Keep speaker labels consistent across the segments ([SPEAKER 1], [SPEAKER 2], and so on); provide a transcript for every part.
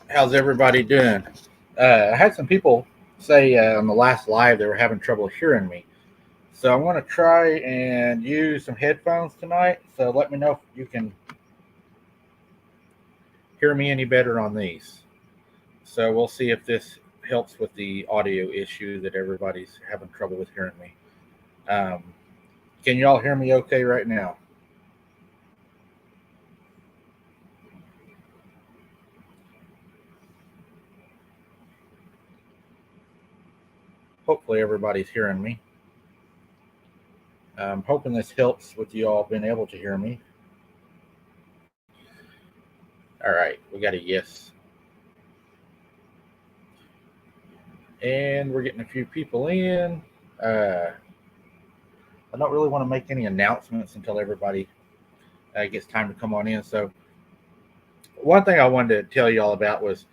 [SPEAKER 1] How's everybody doing? I had some people say on the last live they were having trouble hearing me. So I'm going to try and use some headphones tonight. So let me know if you can hear me any better on these. So we'll see if this helps with the audio issue that everybody's having trouble with hearing me. Um, can you all hear me okay right now? Hopefully everybody's hearing me. I'm hoping this helps with you all being able to hear me. All right, we got a yes. And we're getting a few people in. Uh, I don't really want to make any announcements until everybody gets time to come on in. So, one thing I wanted to tell you all about was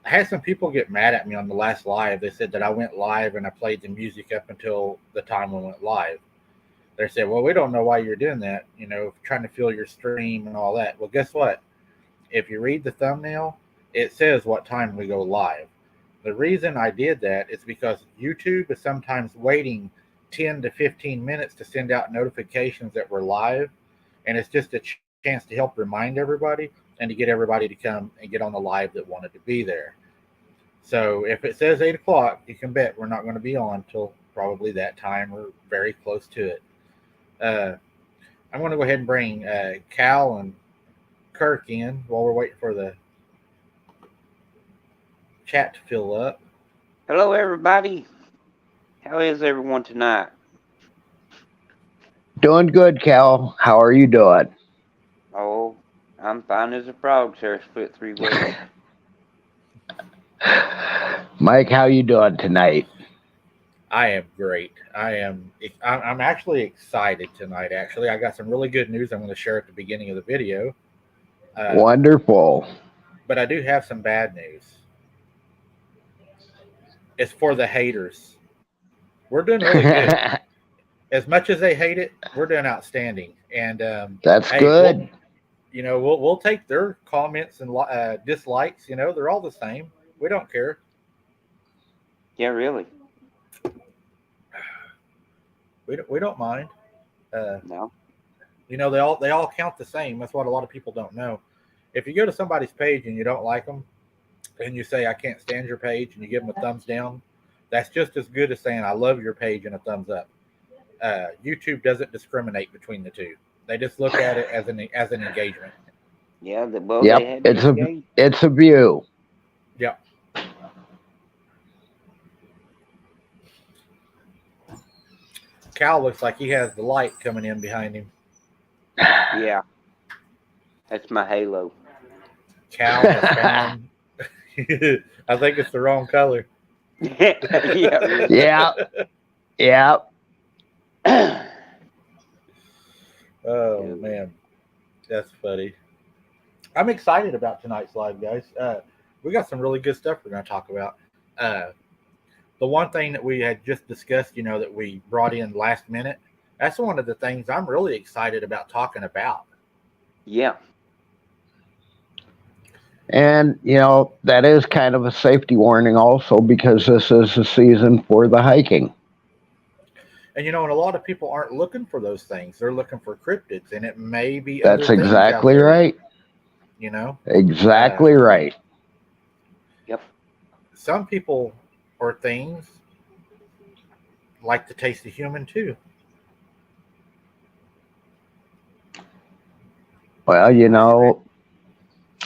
[SPEAKER 1] I had some people get mad at me on the last live. They said that I went live and I played the music up until the time we went live. They said, well, we don't know why you're doing that, trying to fill your stream and all that. Well, guess what? If you read the thumbnail, it says what time we go live. The reason I did that is because YouTube is sometimes waiting 10 to 15 minutes to send out notifications that we're live. And it's just a chance to help remind everybody and to get everybody to come and get on the live that wanted to be there. So if it says 8 o'clock, you can bet we're not going to be on till probably that time or very close to it. Uh, I'm going to go ahead and bring Cal and Kirk in while we're waiting for the chat to fill up.
[SPEAKER 2] Hello, everybody. How is everyone tonight?
[SPEAKER 3] Doing good, Cal. How are you doing?
[SPEAKER 2] Oh, I'm fine as a frog, sir. Split three ways.
[SPEAKER 3] Mike, how you doing tonight?
[SPEAKER 1] I am great. I'm actually excited tonight. Actually, I got some really good news I'm going to share at the beginning of the video. Uh,
[SPEAKER 3] Wonderful.
[SPEAKER 1] but I do have some bad news. It's for the haters. We're doing really good. As much as they hate it, we're doing outstanding. And
[SPEAKER 3] That's
[SPEAKER 1] hey, we'll
[SPEAKER 3] good.
[SPEAKER 1] we'll take their comments and dislikes. They're all the same. We don't care.
[SPEAKER 2] Yeah, really?
[SPEAKER 1] We don't mind. Uh,
[SPEAKER 2] No.
[SPEAKER 1] they all count the same. That's what a lot of people don't know. If you go to somebody's page and you don't like them, and you say I can't stand your page, and you give them a thumbs down, that's just as good as saying I love your page and a thumbs up. YouTube doesn't discriminate between the two. They just look at it as an engagement.
[SPEAKER 2] Yeah, well, they
[SPEAKER 3] Yep,
[SPEAKER 2] had me engaged.
[SPEAKER 3] it's a view.
[SPEAKER 1] Yep. Cal looks like he has the light coming in behind him.
[SPEAKER 2] Yeah, that's my halo.
[SPEAKER 1] Cal has found. I think it's the wrong color.
[SPEAKER 2] Yeah, really.
[SPEAKER 3] Yeah, yeah.
[SPEAKER 1] Oh man, that's funny. I'm excited about tonight's live, guys. We got some really good stuff we're going to talk about. Uh, the one thing that we had just discussed, that we brought in last minute, that's one of the things I'm really excited about talking about.
[SPEAKER 2] Yeah,
[SPEAKER 3] And, that is kind of a safety warning also because this is the season for the hiking.
[SPEAKER 1] And a lot of people aren't looking for those things. They're looking for cryptids, and it may be other
[SPEAKER 3] That's
[SPEAKER 1] things out
[SPEAKER 3] exactly
[SPEAKER 1] there.
[SPEAKER 3] right.
[SPEAKER 1] You know, uh,
[SPEAKER 3] Exactly right.
[SPEAKER 2] yep.
[SPEAKER 1] some people or things like to taste the human too.
[SPEAKER 3] Well,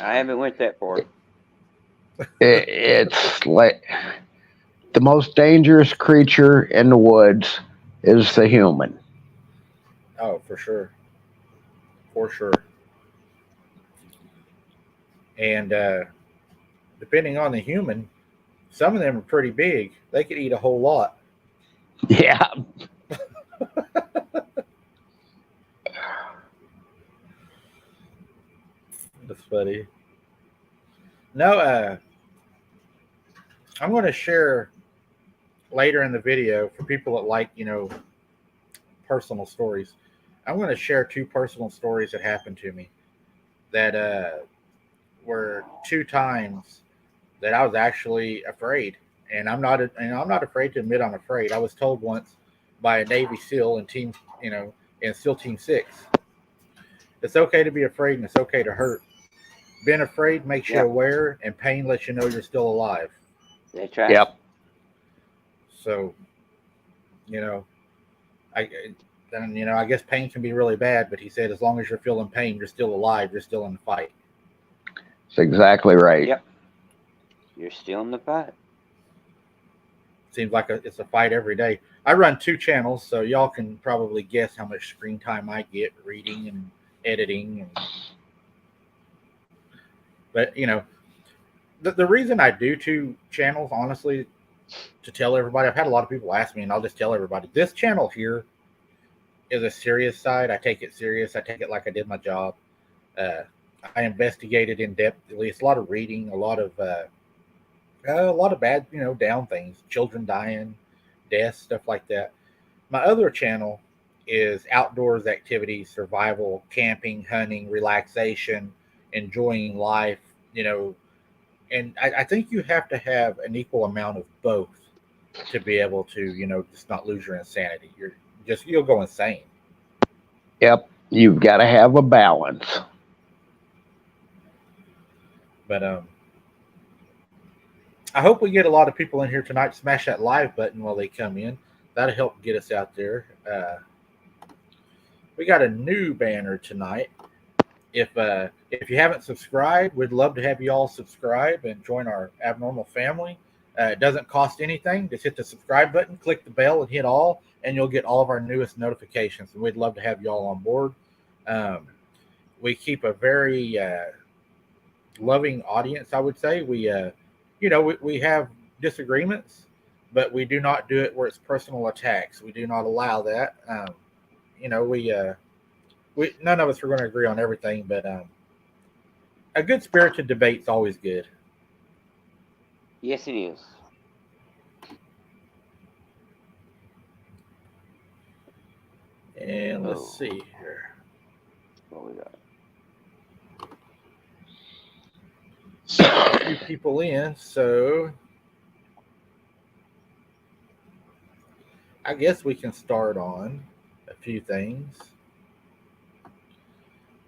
[SPEAKER 2] I haven't went that far.
[SPEAKER 3] it's like the most dangerous creature in the woods is the human.
[SPEAKER 1] Oh, for sure, for sure. And depending on the human, some of them are pretty big. They could eat a whole lot.
[SPEAKER 3] Yeah.
[SPEAKER 1] That's funny. No, I'm going to share later in the video for people that like, personal stories. I'm going to share two personal stories that happened to me that were two times that I was actually afraid, and I'm not afraid to admit I'm afraid. I was told once by a Navy SEAL in in SEAL Team 6, it's okay to be afraid and it's okay to hurt. Being afraid makes you
[SPEAKER 2] Yeah.
[SPEAKER 1] aware, and pain lets you know you're still alive.
[SPEAKER 2] That's right.
[SPEAKER 3] Yep.
[SPEAKER 1] So, you know, I then I guess pain can be really bad, but he said as long as you're feeling pain, you're still alive. You're still in the fight.
[SPEAKER 3] That's exactly right.
[SPEAKER 2] Yep. You're still in the fight.
[SPEAKER 1] Seems like it's a fight every day. I run 2 channels, so y'all can probably guess how much screen time I get reading and editing. But the reason I do 2 channels, honestly, to tell everybody, I've had a lot of people ask me, and I'll just tell everybody, this channel here is a serious side. I take it serious. I take it like I did my job. I investigated in depth. It's a lot of reading, a lot of bad, down things, children dying, death, stuff like that. My other channel is outdoors activities, survival, camping, hunting, relaxation, enjoying life, and I think you have to have an equal amount of both to be able to, just not lose your insanity. You'll go insane.
[SPEAKER 3] Yep. You've got to have a balance.
[SPEAKER 1] But I hope we get a lot of people in here tonight. Smash that live button while they come in. That'll help get us out there. We got a new banner tonight. If you haven't subscribed, we'd love to have you all subscribe and join our abnormal family. It doesn't cost anything. Just hit the subscribe button, click the bell, and hit all, and you'll get all of our newest notifications. And we'd love to have you all on board. We keep a very loving audience, I would say. We have disagreements, but we do not do it where it's personal attacks. We do not allow that. We none of us are going to agree on everything, but a good spirited debate's always good.
[SPEAKER 2] Yes, it is.
[SPEAKER 1] And let's see here.
[SPEAKER 2] What we got?
[SPEAKER 1] A few people in, so I guess we can start on a few things.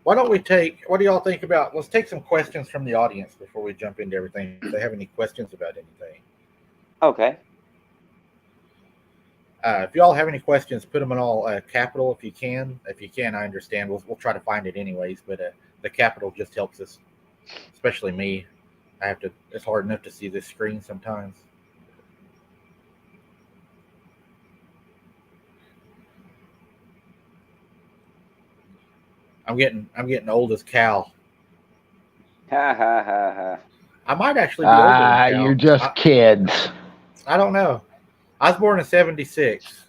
[SPEAKER 1] Why don't we what do y'all think about, let's take some questions from the audience before we jump into everything, if they have any questions about anything.
[SPEAKER 2] Okay.
[SPEAKER 1] If y'all have any questions, put them in all capital if you can. If you can, I understand. We'll try to find it anyways, but the capital just helps us, especially me. It's hard enough to see this screen sometimes. I'm getting old as Cal.
[SPEAKER 2] Ha ha ha ha.
[SPEAKER 1] I might actually be older than Cal.
[SPEAKER 3] You're just kids.
[SPEAKER 1] I don't know. I was born in 76.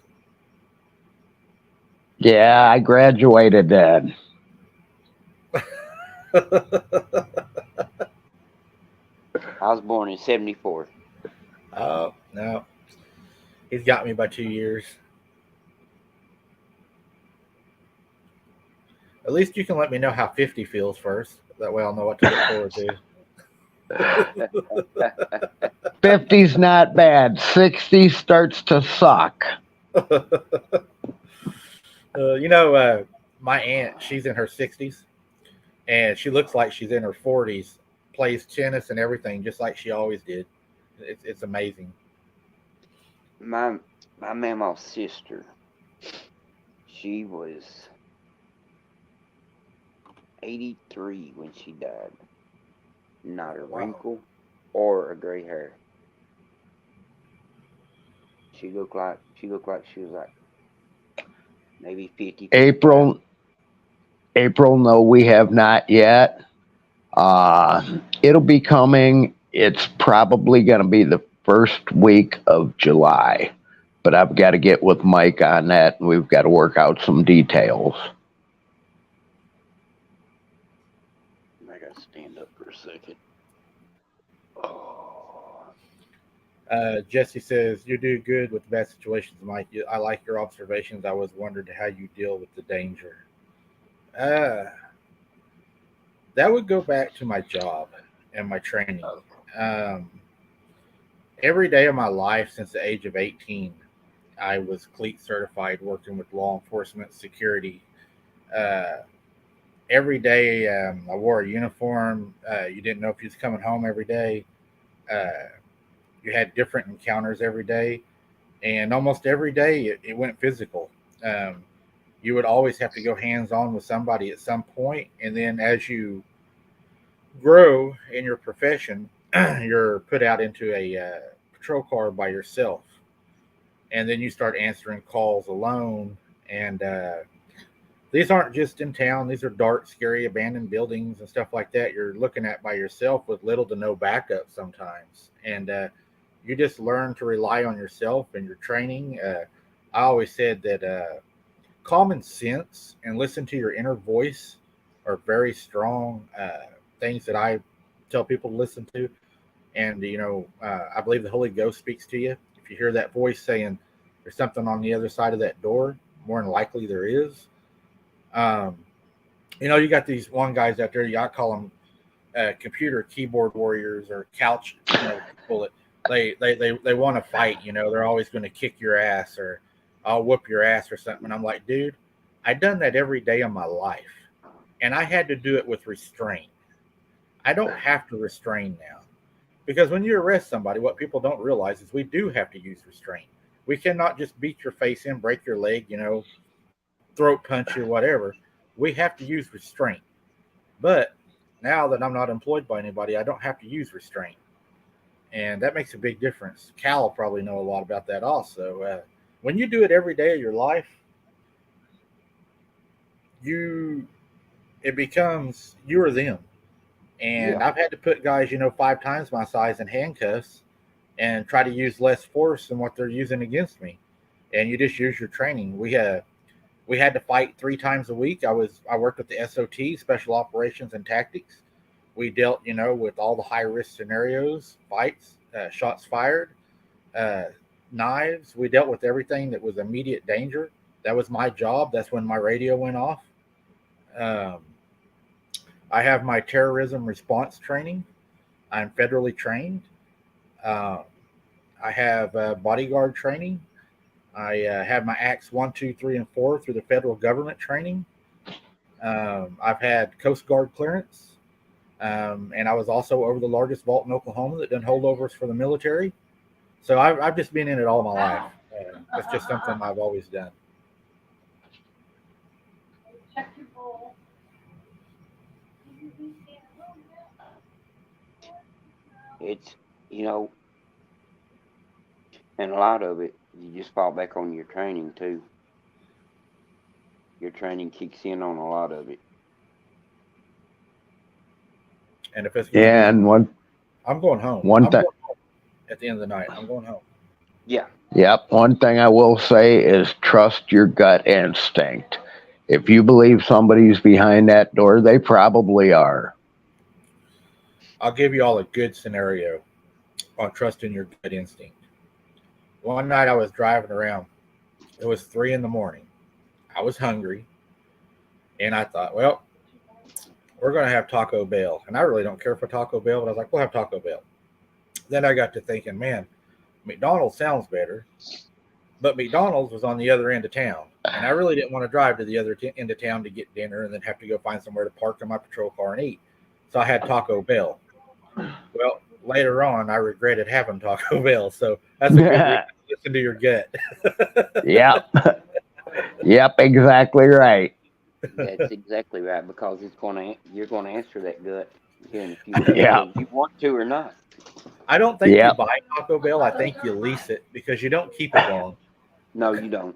[SPEAKER 3] Yeah, I graduated then.
[SPEAKER 2] I was born in 74.
[SPEAKER 1] Oh, no. He's got me by 2 years. At least you can let me know how 50 feels first. That way I'll know what to look forward to.
[SPEAKER 3] 50's not bad. 60 starts to suck.
[SPEAKER 1] My aunt, she's in her 60s, and she looks like she's in her 40s, plays tennis and everything, just like she always did. It's amazing.
[SPEAKER 2] My mama's sister, she was 83 when she died. Not a wrinkle or a gray hair. She looked like she was like maybe 50.
[SPEAKER 3] April, no, we have not yet. It'll be coming. It's probably going to be the first week of July, but I've got to get with Mike on that, and we've got to work out some details.
[SPEAKER 2] I got to stand up for a second.
[SPEAKER 1] Jesse says, you do good with bad situations, Mike. I like your observations. I was wondering how you deal with the danger. That would go back to my job and my training. Every day of my life since the age of 18, I was cleat certified working with law enforcement security. Uh, every day I wore a uniform. You didn't know if you was coming home every day. Uh, you had different encounters every day, and almost every day it went physical. Um, you would always have to go hands on with somebody at some point, and then as you grow in your profession, you're put out into a patrol car by yourself, and then you start answering calls alone. And these aren't just in town; these are dark, scary, abandoned buildings and stuff like that. You're looking at by yourself with little to no backup sometimes, and you just learn to rely on yourself and your training. I always said that common sense and listen to your inner voice are very strong things that I tell people to listen to. And, I believe the Holy Ghost speaks to you. If you hear that voice saying there's something on the other side of that door, more than likely there is. Um, you got these one guys out there, I call them computer keyboard warriors or couch, people that they want to fight. They're always going to kick your ass or I'll whoop your ass or something. And I'm like, dude, I've done that every day of my life. And I had to do it with restraint. I don't have to restrain now. Because when you arrest somebody, what people don't realize is we do have to use restraint. We cannot just beat your face in, break your leg, throat punch you, whatever. We have to use restraint. But now that I'm not employed by anybody, I don't have to use restraint. And that makes a big difference. Cal will probably know a lot about that also. When you do it every day of your life, it becomes you or them. And
[SPEAKER 2] Yeah.
[SPEAKER 1] I've had to put guys, 5 times my size in handcuffs and try to use less force than what they're using against me. And you just use your training. We had to fight 3 times a week. I worked with the SOT, Special Operations and Tactics. We dealt, with all the high risk scenarios, fights, shots fired, knives. We dealt with everything that was immediate danger. That was my job. That's when my radio went off. I have my terrorism response training. I'm federally trained. I have bodyguard training. I have my Acts 1, 2, 3, and 4 through the federal government training. I've had Coast Guard clearance. And I was also over the largest vault in Oklahoma that done holdovers for the military. So I've just been in it all my life. It's just something I've always done.
[SPEAKER 2] It's, and a lot of it, you just fall back on your training too. Your training kicks in on a lot of it.
[SPEAKER 1] And if it's I'm going home.
[SPEAKER 3] Going home
[SPEAKER 1] at the end of the night. I'm going home.
[SPEAKER 2] Yeah.
[SPEAKER 3] Yep. One thing I will say is trust your gut instinct. If you believe somebody's behind that door, they probably are.
[SPEAKER 1] I'll give you all a good scenario on trusting your gut instinct. One night I was driving around. It was 3 a.m. I was hungry. And I thought, well, we're going to have Taco Bell. And I really don't care for Taco Bell, but I was like, we'll have Taco Bell. Then I got to thinking, man, McDonald's sounds better. But McDonald's was on the other end of town. And I really didn't want to drive to the other end of town to get dinner and then have to go find somewhere to park in my patrol car and eat. So I had Taco Bell. Well, later on, I regretted having Taco Bell. So that's a good reason to listen to your gut.
[SPEAKER 3] Yep. Yep, exactly right.
[SPEAKER 2] That's exactly right, because you're going to answer that gut here in a few minutes,
[SPEAKER 3] Yeah.
[SPEAKER 2] whether you want to or not.
[SPEAKER 1] I don't think you buy Taco Bell. I think you lease it because you don't keep it long.
[SPEAKER 2] No, you don't.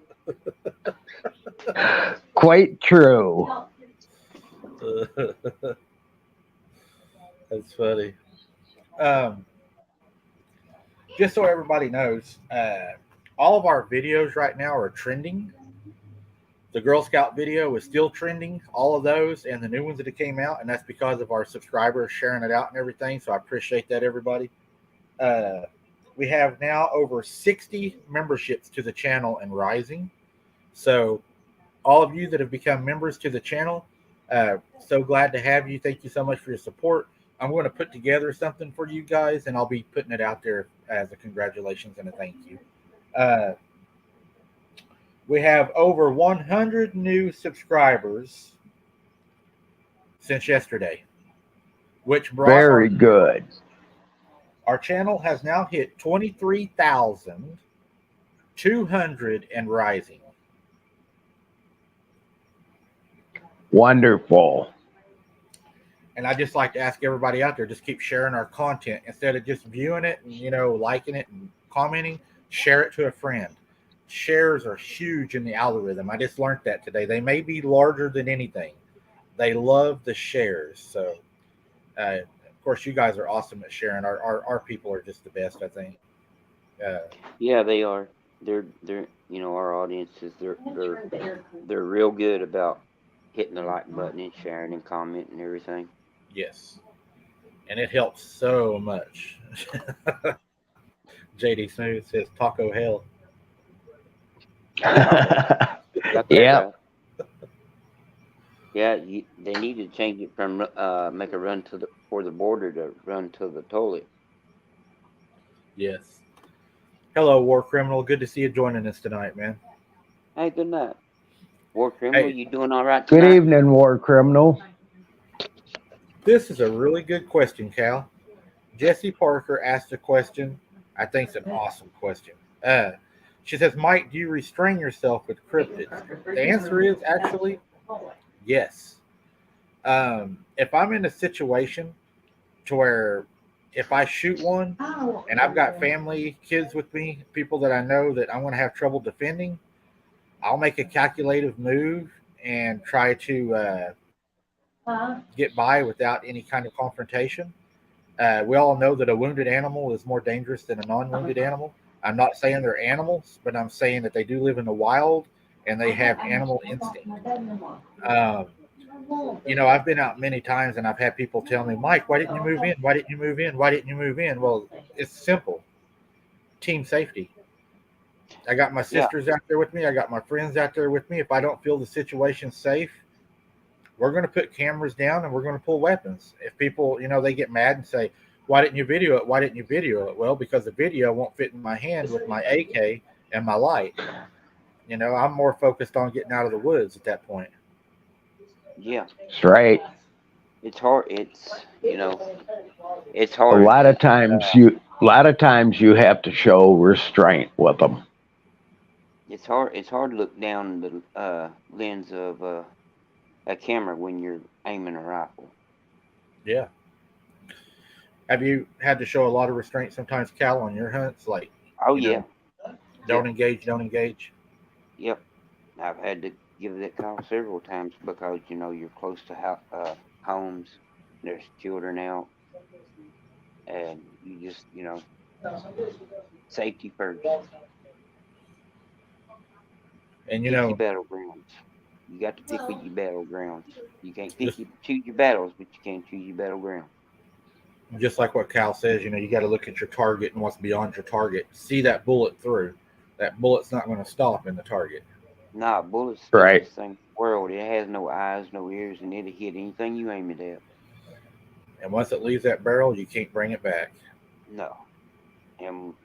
[SPEAKER 3] Quite true.
[SPEAKER 1] That's funny. Just so everybody knows, all of our videos right now are trending. The Girl Scout video is still trending, all of those, and the new ones that came out, and that's because of our subscribers sharing it out and everything, so I appreciate that, everybody. We have now over 60 memberships to the channel and rising. So all of you that have become members to the channel, so glad to have you. Thank you so much for your support. I'm going to put together something for you guys, and I'll be putting it out there as a congratulations and a thank you. Uh, we have over 100 new subscribers since yesterday, which brought
[SPEAKER 3] Very good.
[SPEAKER 1] our channel has now hit 23,200 and rising.
[SPEAKER 3] Wonderful.
[SPEAKER 1] And I just like to ask everybody out there, just keep sharing our content instead of just viewing it and, liking it and commenting. Share it to a friend. Shares are huge in the algorithm. I just learned that today. They may be larger than anything. They love the shares. So, of course, you guys are awesome at sharing. Our people are just the best, I think.
[SPEAKER 2] Yeah, they are. They're our audiences. They're real good about hitting the like button and sharing and commenting and everything.
[SPEAKER 1] Yes. And it helps so much. JD Smooth says taco hell.
[SPEAKER 2] Got that
[SPEAKER 3] Yep.
[SPEAKER 2] right. Yeah, they need to change it from make a run for the border to run to the toilet.
[SPEAKER 1] Yes. Hello, War Criminal. Good to see you joining us tonight, man.
[SPEAKER 2] Hey, good night. War Criminal,
[SPEAKER 1] Hey.
[SPEAKER 2] you doing all right
[SPEAKER 3] Good
[SPEAKER 2] tonight?
[SPEAKER 3] evening, War Criminal.
[SPEAKER 1] This is a really good question, Cal. Jesse Parker asked a question. I think it's an awesome question. She says, Mike, do you restrain yourself with cryptids? The answer is actually yes. If I'm in a situation to where if I shoot one and I've got family, kids with me, people that I know that I'm going to have trouble defending, I'll make a calculative move and try to get by without any kind of confrontation. We all know that a wounded animal is more dangerous than a non-wounded animal. I'm not saying they're animals, but I'm saying that they do live in the wild and they have animal instinct. I've been out many times and I've had people tell me, Mike, why didn't you move in? Why didn't you move in? Why didn't you move in? Well, it's simple. Team safety. I got my sisters out there with me. I got my friends out there with me. If I don't feel the situation safe, we're going to put cameras down and we're going to pull weapons. If people, they get mad and say, why didn't you video it? Why didn't you video it? Well, because the video won't fit in my hand with my AK and my light. I'm more focused on getting out of the woods at that point.
[SPEAKER 2] Yeah.
[SPEAKER 3] That's right.
[SPEAKER 2] It's hard. It's hard.
[SPEAKER 3] A lot of times you have to show restraint with them.
[SPEAKER 2] It's hard to look down the lens of a camera when you're aiming a rifle.
[SPEAKER 1] Yeah. Have you had to show a lot of restraint sometimes, Cal, on your hunts? Like,
[SPEAKER 2] yeah.
[SPEAKER 1] Don't engage.
[SPEAKER 2] Yep. I've had to give that call several times because, you're close to homes. There's children out. And you just, safety first.
[SPEAKER 1] And,
[SPEAKER 2] pick your battlegrounds. You got to pick with your battlegrounds. You can't choose your battles, but you can choose your battleground.
[SPEAKER 1] Just like what Cal says, you got to look at your target and what's beyond your target. See that bullet through. That bullet's not going to stop in the target.
[SPEAKER 2] Nah, bullets
[SPEAKER 3] right.
[SPEAKER 2] This thing world. It has no eyes, no ears, and it'll hit anything you aim it at.
[SPEAKER 1] And once it leaves that barrel, you can't bring it back.
[SPEAKER 2] No. And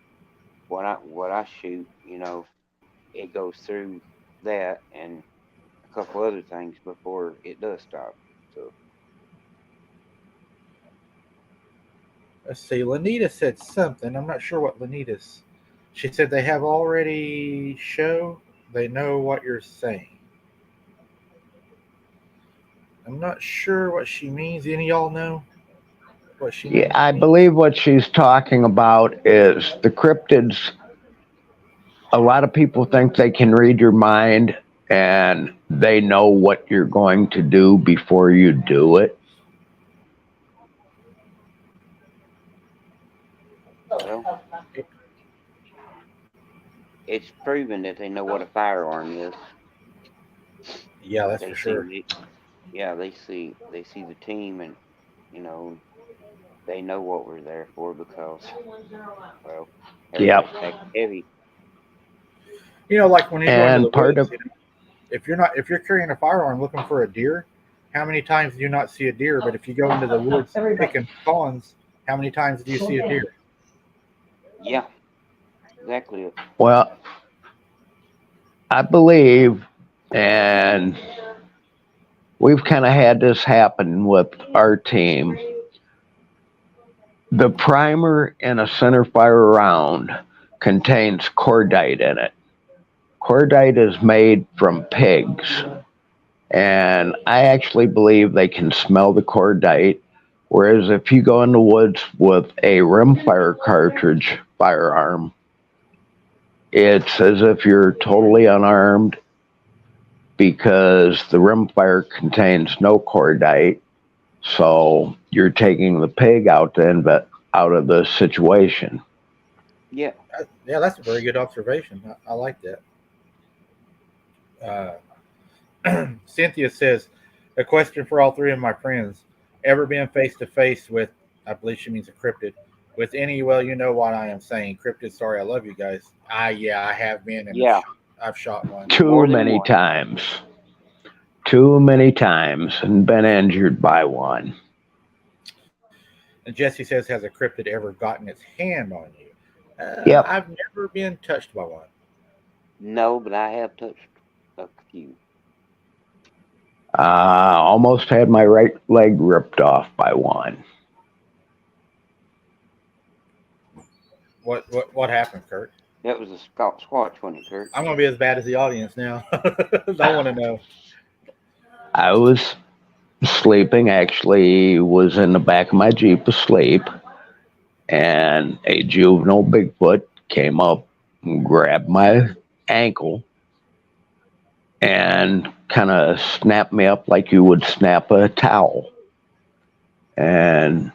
[SPEAKER 2] what I shoot, it goes through that and a couple other things before it does stop. So
[SPEAKER 1] let's see. Lanita said something. I'm not sure what Lanita's. She said they have already show. They know what you're saying. I'm not sure what she means. Any of y'all know what she means?
[SPEAKER 3] Yeah, I believe what she's talking about is the cryptids. A lot of people think they can read your mind and they know what you're going to do before you do it.
[SPEAKER 2] Well, it's proven that they know what a firearm is.
[SPEAKER 1] Yeah, that's for sure.
[SPEAKER 2] They see the team, and they know what we're there for because, well,
[SPEAKER 3] Yep.
[SPEAKER 2] Heavy.
[SPEAKER 1] Like when you go into the
[SPEAKER 3] part
[SPEAKER 1] woods,
[SPEAKER 3] of
[SPEAKER 1] if you're carrying a firearm looking for a deer, how many times do you not see a deer? But if you go into the woods picking pecans, how many times do you see a deer?
[SPEAKER 2] Yeah, exactly.
[SPEAKER 3] Well, I believe, and we've kind of had this happen with our team. The primer in a centerfire round contains cordite in it. Cordite is made from pigs, and I actually believe they can smell the cordite. Whereas if you go in the woods with a rimfire cartridge firearm, it's as if you're totally unarmed because the rimfire contains no cordite. So you're taking the pig out of the situation.
[SPEAKER 2] Yeah.
[SPEAKER 1] Yeah, that's a very good observation. I like that. Cynthia says, a question for all three of my friends. Ever been face to face with, I believe she means a cryptid, with any, well, you know what I am saying. Cryptid, sorry, I love you guys. Yeah, I have been, and
[SPEAKER 2] Yeah.
[SPEAKER 1] I've shot one.
[SPEAKER 3] Too many times. Too many times and been injured by one.
[SPEAKER 1] And Jesse says, has a cryptid ever gotten its hand on you?
[SPEAKER 3] Yep.
[SPEAKER 1] I've never been touched by one.
[SPEAKER 2] No, but I have touched a few.
[SPEAKER 3] Almost had my right leg ripped off by one.
[SPEAKER 1] What happened, Kurt?
[SPEAKER 2] That was a Squatch, wasn't it, Kurt?
[SPEAKER 1] I'm gonna be as bad as the audience now. I want to know.
[SPEAKER 3] I was sleeping, actually was in the back of my Jeep asleep, and a juvenile Bigfoot came up and grabbed my ankle and kind of snapped me up like you would snap a towel. And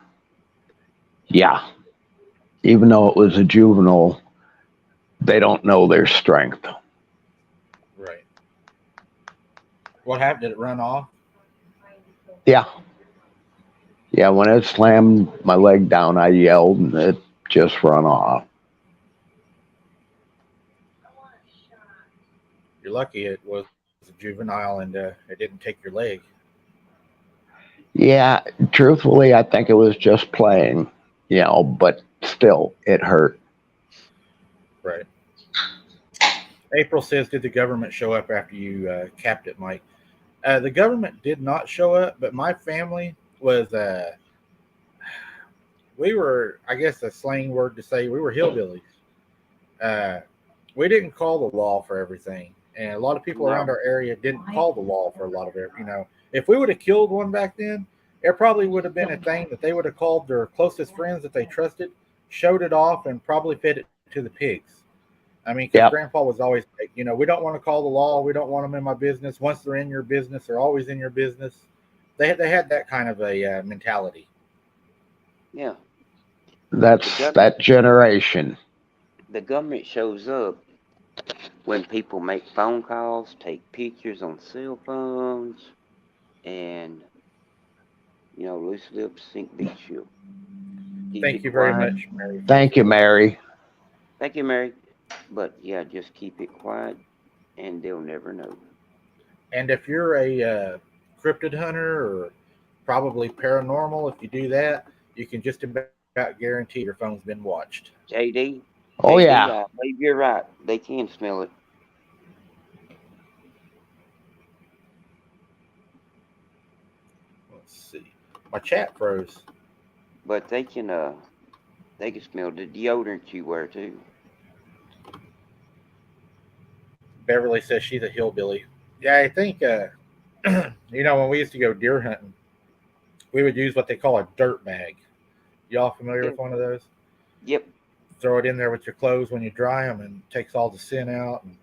[SPEAKER 3] yeah, even though it was a juvenile, they don't know their strength.
[SPEAKER 1] Right. What happened? Did it run off?
[SPEAKER 3] Yeah. Yeah, when it slammed my leg down, I yelled and it just run off.
[SPEAKER 1] You're lucky it was a juvenile and it didn't take your leg.
[SPEAKER 3] Yeah, truthfully, I think it was just playing, but still, it hurt.
[SPEAKER 1] Right. April says, did the government show up after you capped it, Mike? The government did not show up, but my family was, we were, I guess a slang word to say, we were hillbillies. We didn't call the law for everything. And a lot of people around our area didn't call the law for a lot of it. If we would have killed one back then, it probably would have been a thing that they would have called their closest friends that they trusted, showed it off, and probably fed it to the pigs. I mean, because Grandpa was always like, we don't want to call the law. We don't want them in my business. Once they're in your business, they're always in your business. They had that kind of a mentality.
[SPEAKER 2] Yeah.
[SPEAKER 3] That's that generation.
[SPEAKER 2] The government shows up when people make phone calls, take pictures on cell phones, and, loose lips sink big ship.
[SPEAKER 1] Thank you very much, Mary.
[SPEAKER 3] Thank you, Mary.
[SPEAKER 2] Thank you, Mary. But yeah, just keep it quiet, and they'll never know.
[SPEAKER 1] And if you're a cryptid hunter or probably paranormal, if you do that, you can just about guarantee your phone's been watched.
[SPEAKER 2] JD?
[SPEAKER 3] Oh,
[SPEAKER 2] JD,
[SPEAKER 3] yeah.
[SPEAKER 2] I believe you're right. They can smell it.
[SPEAKER 1] Let's see. My chat froze.
[SPEAKER 2] But they can smell the deodorant you wear too.
[SPEAKER 1] Beverly says she's a hillbilly. Yeah, I think when we used to go deer hunting, we would use what they call a dirt bag. Y'all familiar with one of those?
[SPEAKER 2] Yep.
[SPEAKER 1] Throw it in there with your clothes when you dry them, and it takes all the sin out. And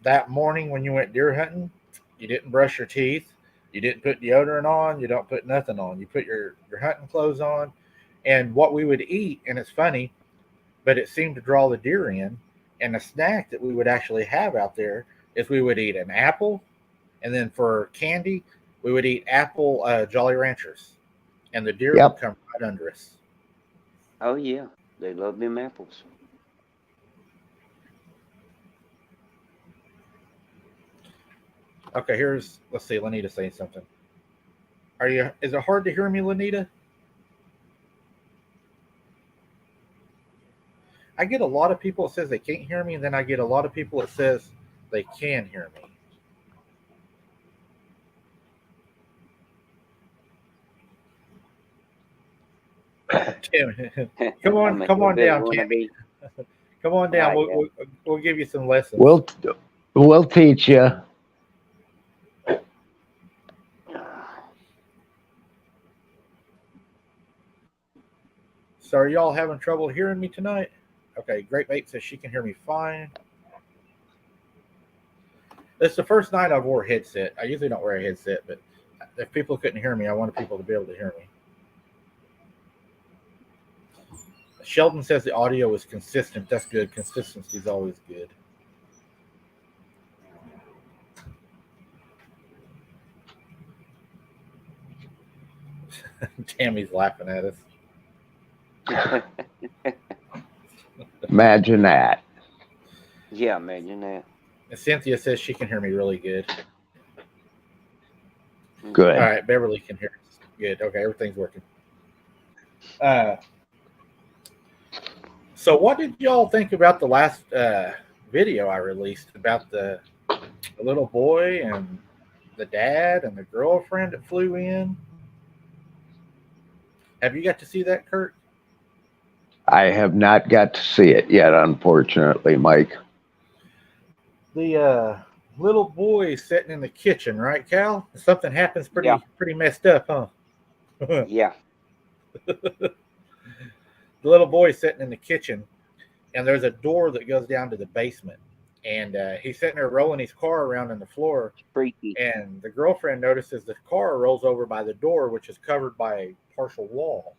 [SPEAKER 1] that morning when you went deer hunting, you didn't brush your teeth, you didn't put deodorant on, you don't put nothing on. You put your hunting clothes on, and what we would eat, and it's funny, but it seemed to draw the deer in. And the snack that we would actually have out there is we would eat an apple, and then for candy, we would eat apple Jolly Ranchers, and the deer would come right under us.
[SPEAKER 2] Oh yeah, they love them apples.
[SPEAKER 1] Okay, let's see, Lanita saying something. Is it hard to hear me, Lanita? I get a lot of people that says they can't hear me, and then I get a lot of people that says they can hear me. Tim, come on down, Tim. Come on down. We'll give you some lessons.
[SPEAKER 3] We'll teach you.
[SPEAKER 1] So are y'all having trouble hearing me tonight? Okay, Great Mate says she can hear me fine. It's the first night I've wore a headset. I usually don't wear a headset, but if people couldn't hear me, I wanted people to be able to hear me. Sheldon says the audio is consistent. That's good. Consistency is always good. Tammy's laughing at us.
[SPEAKER 3] Imagine that.
[SPEAKER 2] Yeah, imagine that.
[SPEAKER 1] And Cynthia says she can hear me really good.
[SPEAKER 3] Good.
[SPEAKER 1] All right, Beverly can hear us. Good. Okay, everything's working. So what did y'all think about the last video I released about the little boy and the dad and the girlfriend that flew in? Have you got to see that, Kurt?
[SPEAKER 3] I have not got to see it yet, unfortunately, Mike.
[SPEAKER 1] The little boy sitting in the kitchen, right, Cal? Something happens pretty messed up, huh?
[SPEAKER 2] Yeah.
[SPEAKER 1] The little boy sitting in the kitchen, and there's a door that goes down to the basement. And he's sitting there rolling his car around on the floor.
[SPEAKER 2] Freaky.
[SPEAKER 1] And the girlfriend notices the car rolls over by the door, which is covered by a partial wall.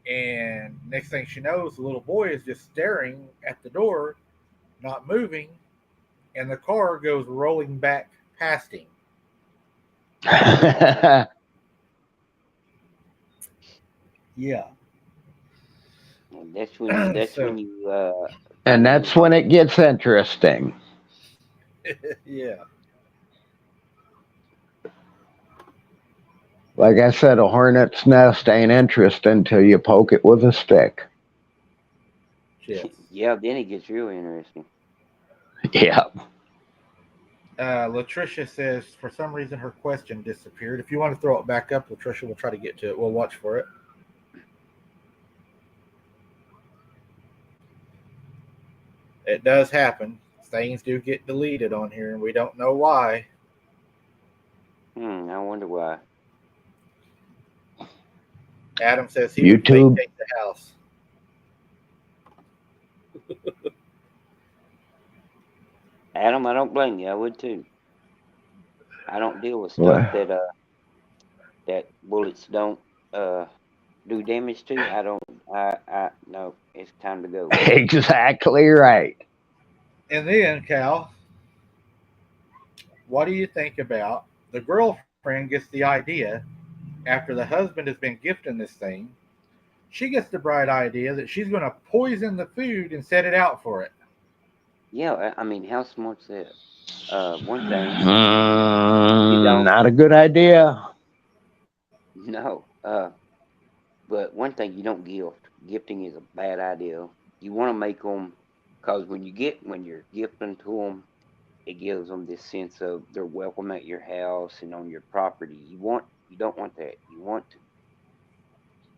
[SPEAKER 1] And next thing she knows, the little boy is just staring at the door, not moving, and the car goes rolling back past him. Yeah.
[SPEAKER 2] And that's when you
[SPEAKER 3] and that's when it gets interesting.
[SPEAKER 1] Yeah.
[SPEAKER 3] Like I said, a hornet's nest ain't interesting until you poke it with a stick.
[SPEAKER 1] Yes.
[SPEAKER 2] Yeah, then it gets really interesting.
[SPEAKER 3] Yeah.
[SPEAKER 1] Latricia says, for some reason, her question disappeared. If you want to throw it back up, Latricia, we'll try to get to it. We'll watch for it. It does happen. Things do get deleted on here, and we don't know why.
[SPEAKER 2] I wonder why.
[SPEAKER 1] Adam says he would
[SPEAKER 3] YouTube.
[SPEAKER 1] vacate the house.
[SPEAKER 2] Adam, I don't blame you. I would too. I don't deal with stuff that bullets don't do damage to. I don't. No. It's time to go.
[SPEAKER 3] Exactly right.
[SPEAKER 1] And then, Cal, what do you think about the girlfriend gets the idea after the husband has been gifting this thing? She gets the bright idea that she's going to poison the food and set it out for it.
[SPEAKER 2] Yeah, I mean, how smart's that? One thing.
[SPEAKER 3] Not a good idea.
[SPEAKER 2] No. But one thing, you don't gift. Gifting is a bad idea. You want to make them, because when you're gifting to them, it gives them this sense of they're welcome at your house and on your property. You don't want that. You want to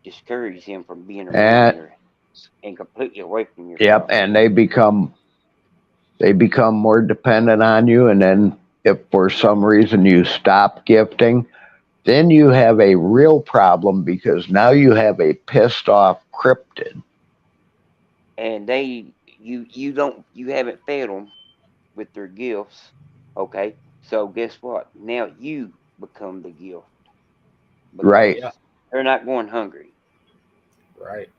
[SPEAKER 2] discourage them from being around your house and completely away from your
[SPEAKER 3] property. And they become more dependent on you. And then if for some reason you stop gifting, then you have a real problem, because now you have a pissed off cryptid.
[SPEAKER 2] And you haven't fed them with their gifts. Okay. So guess what? Now you become the gift.
[SPEAKER 3] Right.
[SPEAKER 2] They're not going hungry.
[SPEAKER 1] Right.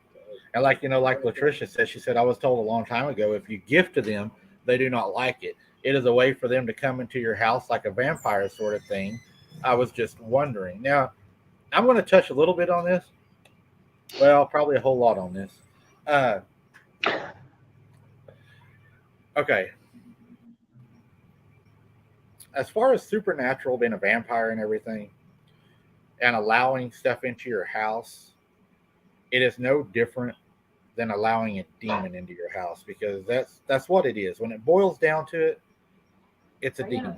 [SPEAKER 1] And like Latricia said, she said, I was told a long time ago, if you gift to them, they do not like it. It is a way for them to come into your house like a vampire sort of thing. I was just wondering. Now, I'm going to touch a little bit on this. Well, probably a whole lot on this. Okay. as far as supernatural, being a vampire and everything, and allowing stuff into your house, it is no different than allowing a demon into your house, because that's what it is. When it boils down to it, it's a demon.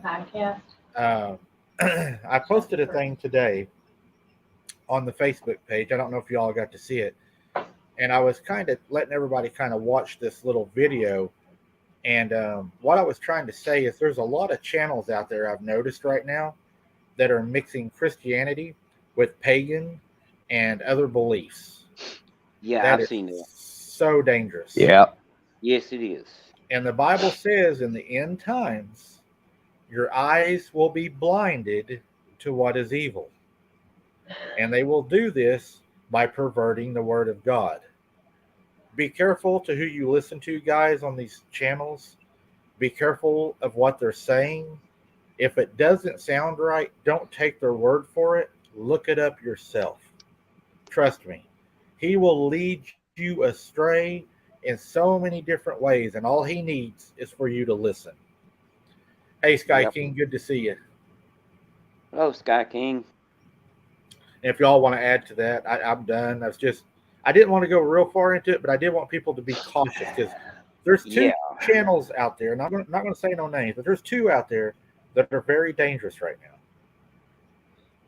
[SPEAKER 1] Uh, I posted a thing today on the Facebook page. I don't know if you all got to see it. And I was kind of letting everybody kind of watch this little video. And what I was trying to say is there's a lot of channels out there I've noticed right now that are mixing Christianity with pagan and other beliefs.
[SPEAKER 2] Yeah, I've seen that.
[SPEAKER 1] So dangerous.
[SPEAKER 3] Yeah.
[SPEAKER 2] Yes, it is.
[SPEAKER 1] And the Bible says in the end times, your eyes will be blinded to what is evil. And they will do this by perverting the word of God. Be careful to who you listen to, guys, on these channels. Be careful of what they're saying. If it doesn't sound right, don't take their word for it. Look it up yourself. Trust me. He will lead you astray in so many different ways, and all he needs is for you to listen. Hey, Sky King, good to see you.
[SPEAKER 2] Hello, Sky King.
[SPEAKER 1] And if y'all want to add to that, I'm done. I didn't want to go real far into it, but I did want people to be cautious, because there's two channels out there, and I'm not going to say no names, but there's two out there that are very dangerous right now.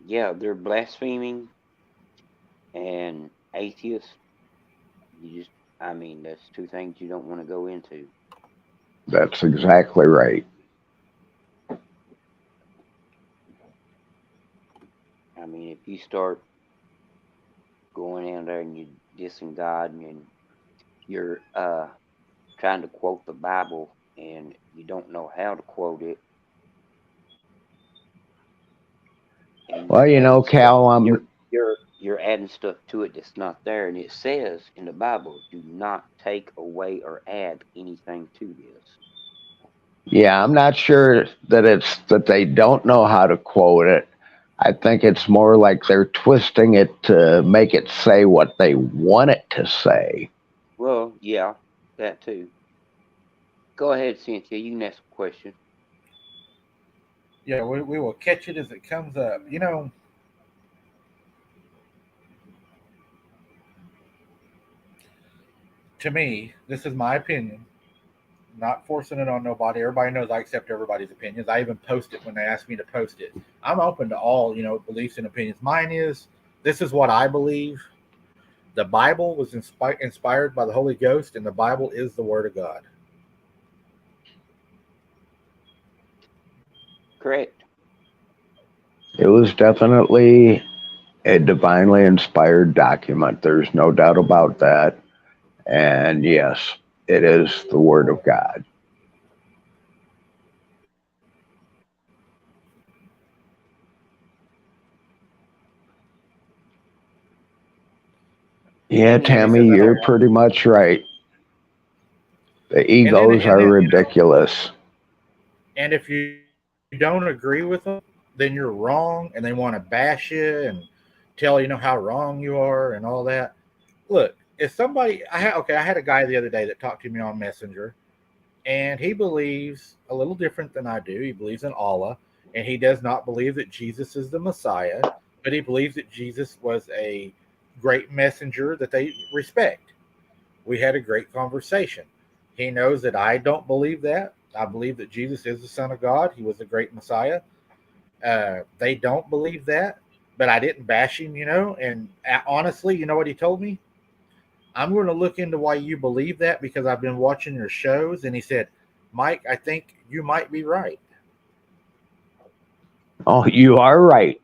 [SPEAKER 2] Yeah, they're blaspheming and atheists. That's two things you don't want to go into.
[SPEAKER 3] That's exactly right.
[SPEAKER 2] If you start going in there and you're dissing God and you're trying to quote the Bible and you don't know how to quote it.
[SPEAKER 3] Well, Cal,
[SPEAKER 2] you're adding stuff to it that's not there, and it says in the Bible, do not take away or add anything to this.
[SPEAKER 3] Yeah, I'm not sure that it's that they don't know how to quote it. I think it's more like they're twisting it to make it say what they want it to say.
[SPEAKER 2] Well, yeah, that too. Go ahead, Cynthia. You can ask a question.
[SPEAKER 1] Yeah, we will catch it as it comes up. To me, this is my opinion. Not forcing it on nobody. Everybody knows I accept everybody's opinions. I even post it when they ask me to post it. I'm open to all, beliefs and opinions. Mine is, this is what I believe. The Bible was inspired by the Holy Ghost, and the Bible is the Word of God.
[SPEAKER 2] Correct.
[SPEAKER 3] It was definitely a divinely inspired document. There's no doubt about that. And yes, it is the Word of God. Yeah, Tammy, you're pretty much right. The egos are ridiculous.
[SPEAKER 1] And if you don't agree with them, then you're wrong, and they want to bash you and tell how wrong you are and all that. Look, if somebody, I had a guy the other day that talked to me on Messenger, and he believes a little different than I do. He believes in Allah, and he does not believe that Jesus is the Messiah, but he believes that Jesus was a great messenger that they respect. We had a great conversation. He knows that I don't believe that. I believe that Jesus is the Son of God. He was a great Messiah. They don't believe that, but I didn't bash him, and honestly, you know what he told me? I'm going to look into why you believe that, because I've been watching your shows. And he said, Mike, I think you might be right.
[SPEAKER 3] Oh, you are right.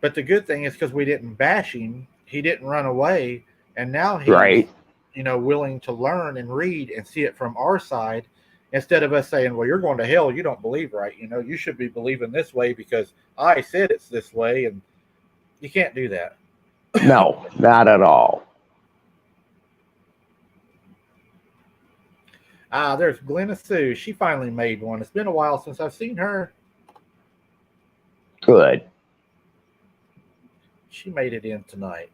[SPEAKER 1] But the good thing is, because we didn't bash him, he didn't run away. And now he's,
[SPEAKER 3] right.
[SPEAKER 1] Willing to learn and read and see it from our side, instead of us saying, well, you're going to hell. You don't believe right. You should be believing this way because I said it's this way. And you can't do that.
[SPEAKER 3] No, not at all.
[SPEAKER 1] There's Glenna Sue. She finally made one. It's been a while since I've seen her.
[SPEAKER 3] Good.
[SPEAKER 1] She made it in tonight.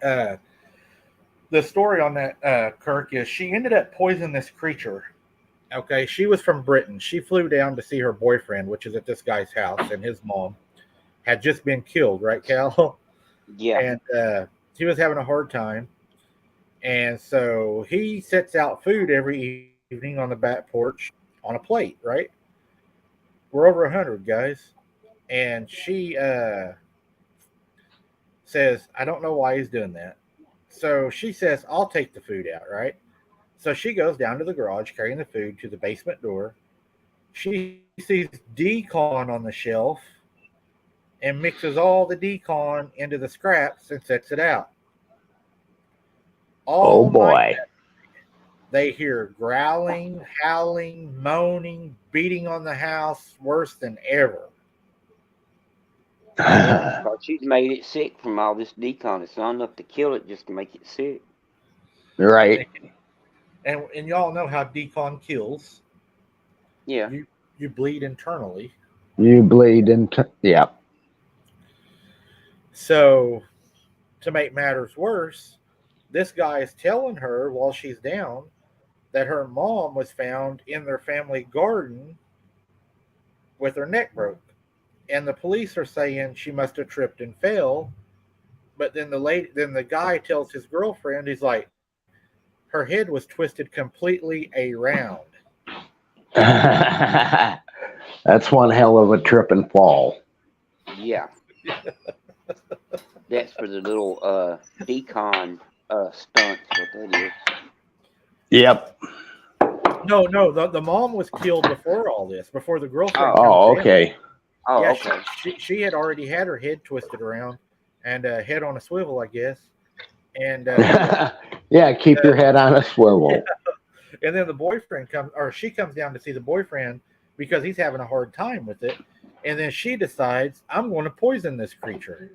[SPEAKER 1] The story on that, Kirk, is she ended up poisoning this creature Okay, she was from Britain. She flew down to see her boyfriend, which is at this guy's house, and his mom had just been killed, right, Cal?
[SPEAKER 2] Yeah.
[SPEAKER 1] And he was having a hard time. And so he sets out food every evening on the back porch on a plate, right? We're over 100, guys. And she says, I don't know why he's doing that. So she says, I'll take the food out, right? So she goes down to the garage carrying the food to the basement door. She sees decon on the shelf and mixes all the decon into the scraps and sets it out.
[SPEAKER 3] Oh
[SPEAKER 1] All night
[SPEAKER 3] boy.
[SPEAKER 1] they hear growling, howling, moaning, beating on the house worse than ever.
[SPEAKER 2] Because she's made it sick from all this decon. It's not enough to kill it, just to make it sick.
[SPEAKER 3] Right.
[SPEAKER 1] And y'all know how decon kills.
[SPEAKER 2] Yeah.
[SPEAKER 1] You bleed internally.
[SPEAKER 3] You bleed into, yeah.
[SPEAKER 1] So to make matters worse, this guy is telling her while she's down that her mom was found in their family garden with her neck broke. And the police are saying she must have tripped and fell. But then the guy tells his girlfriend, he's like, her head was twisted completely around.
[SPEAKER 3] That's one hell of a trip and fall.
[SPEAKER 2] Yeah. That's for the little decon stunts, what that is.
[SPEAKER 3] Yep.
[SPEAKER 1] No, the mom was killed before all this, before the girlfriend.
[SPEAKER 3] Oh,
[SPEAKER 1] comes in.
[SPEAKER 3] okay.
[SPEAKER 2] Oh,
[SPEAKER 1] Yeah,
[SPEAKER 2] okay.
[SPEAKER 1] she had already had her head twisted around and head on a swivel, I guess. And
[SPEAKER 3] Yeah, keep your head on a swivel.
[SPEAKER 1] and then the boyfriend comes, or she comes down to see the boyfriend because he's having a hard time with it. And then she decides, I'm going to poison this creature.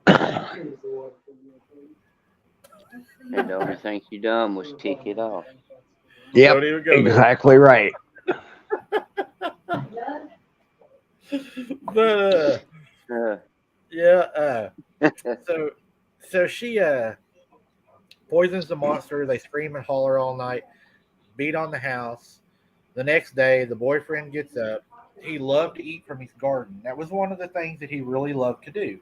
[SPEAKER 2] And the only thing she done was tick it off.
[SPEAKER 3] Yep,
[SPEAKER 1] Don't even go there.
[SPEAKER 3] exactly right.
[SPEAKER 1] But
[SPEAKER 2] Uh,
[SPEAKER 1] so she poisons the monster. They scream and holler all night, beat on the house. The next day, the boyfriend gets up. He loved to eat from his garden. That was one of the things that he really loved to do.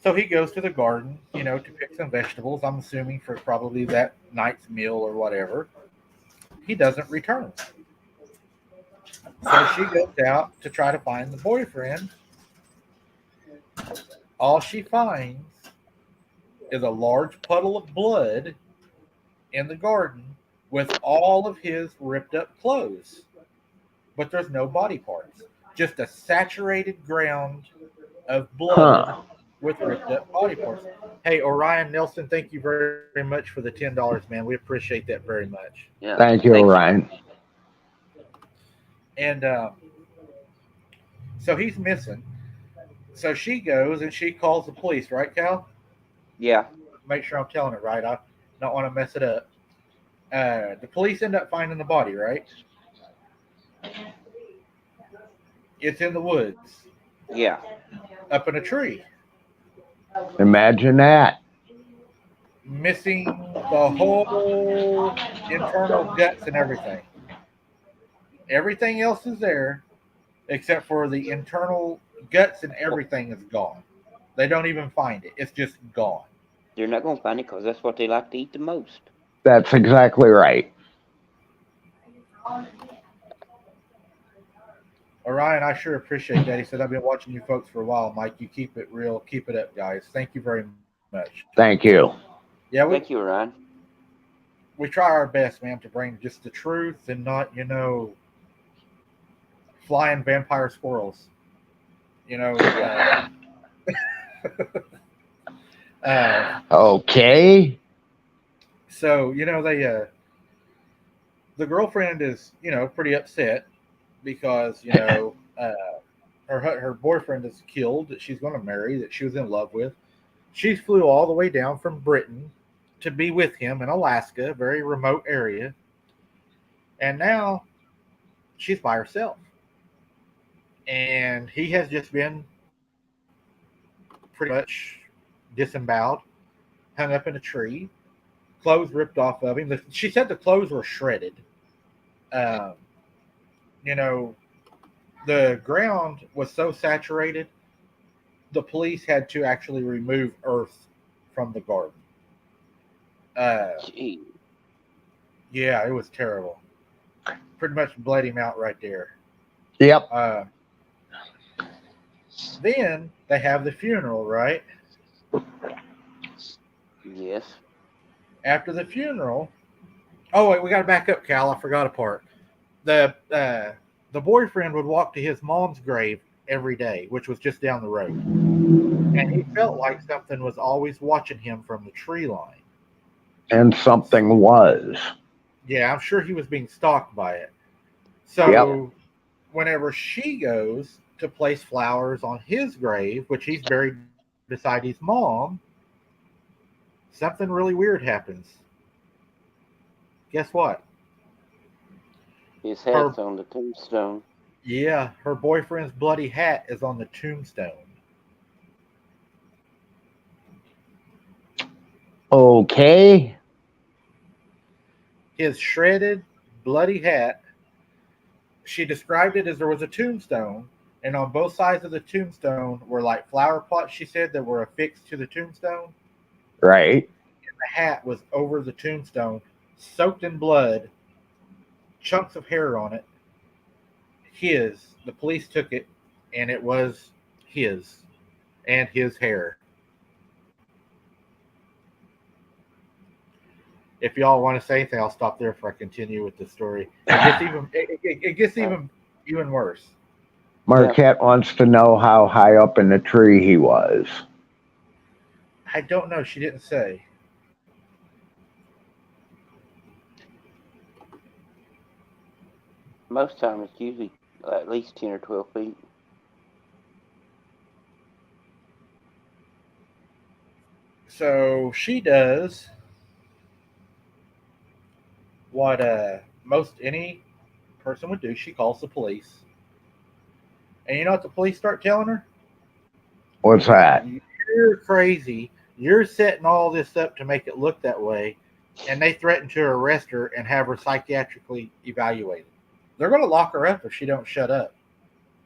[SPEAKER 1] So he goes to the garden, to pick some vegetables. I'm assuming for probably that night's meal or whatever. He doesn't return. So she goes out to try to find the boyfriend. All she finds is a large puddle of blood in the garden with all of his ripped up clothes. But there's no body parts, just a saturated ground of blood with ripped up body parts. Hey, Orion Nelson, thank you very much for the $10, man. We appreciate that very much.
[SPEAKER 2] yeah.
[SPEAKER 3] Thank you, Ryan.
[SPEAKER 1] And so he's missing. So she goes and she calls the police, right, Cal?
[SPEAKER 2] Yeah.
[SPEAKER 1] Make sure I'm telling it right. I don't want to mess it up. The police end up finding the body, right? It's in the woods.
[SPEAKER 2] Yeah.
[SPEAKER 1] Up in a tree.
[SPEAKER 3] Imagine that.
[SPEAKER 1] Missing the whole internal guts and everything. Everything else is there except for the internal guts, and everything is gone. They don't even find it. It's just gone.
[SPEAKER 2] They're not going to find it because that's what they like to eat the most.
[SPEAKER 3] That's exactly right.
[SPEAKER 1] Orion, I sure appreciate that. He said, I've been watching you folks for a while, Mike. You keep it real. Keep it up, guys. Thank you very much.
[SPEAKER 3] Thank you.
[SPEAKER 1] Yeah,
[SPEAKER 2] Thank you, Ryan.
[SPEAKER 1] we try our best, man, to bring just the truth and not, flying vampire squirrels.
[SPEAKER 3] Okay.
[SPEAKER 1] So, they the girlfriend is, pretty upset because, her boyfriend is killed that she's going to marry, that she was in love with. She flew all the way down from Britain to be with him in Alaska, a very remote area. And now she's by herself. And he has just been pretty much disemboweled, hung up in a tree, clothes ripped off of him. She said the clothes were shredded. Um, you know, the ground was so saturated, the police had to actually remove earth from the garden. Uh,
[SPEAKER 2] Gee.
[SPEAKER 1] yeah, it was terrible. Pretty much bled him out right there.
[SPEAKER 3] Yep.
[SPEAKER 1] Then they have the funeral, right?
[SPEAKER 2] Yes.
[SPEAKER 1] After the funeral, oh wait, we got to back up, Cal. I forgot a part. The boyfriend would walk to his mom's grave every day, which was just down the road, and he felt like something was always watching him from the tree line.
[SPEAKER 3] And something was.
[SPEAKER 1] Yeah, I'm sure he was being stalked by it.
[SPEAKER 3] Yep.
[SPEAKER 1] So whenever she goes to place flowers on his grave, which he's buried beside his mom, something really weird happens. Guess what?
[SPEAKER 2] His hat's on the tombstone.
[SPEAKER 1] Yeah, her boyfriend's bloody hat is on the tombstone.
[SPEAKER 3] Okay.
[SPEAKER 1] His shredded, bloody hat, she described it as there was a tombstone, and on both sides of the tombstone were like flower pots, she said, that were affixed to the tombstone.
[SPEAKER 3] Right.
[SPEAKER 1] The hat was over the tombstone, soaked in blood, chunks of hair on it. The police took it, and it was his and his hair. If y'all want to say anything, I'll stop there before I continue with the story. It gets even worse.
[SPEAKER 3] Marquette wants to know how high up in the tree he was.
[SPEAKER 1] I don't know. She didn't say.
[SPEAKER 2] Most time it's usually at least 10 or 12 feet.
[SPEAKER 1] So she does what most any person would do. She calls the police. And you know what the police start telling her?
[SPEAKER 3] What's that?
[SPEAKER 1] You're crazy. You're setting all this up to make it look that way. And they threaten to arrest her and have her psychiatrically evaluated. They're going to lock her up if she don't shut up.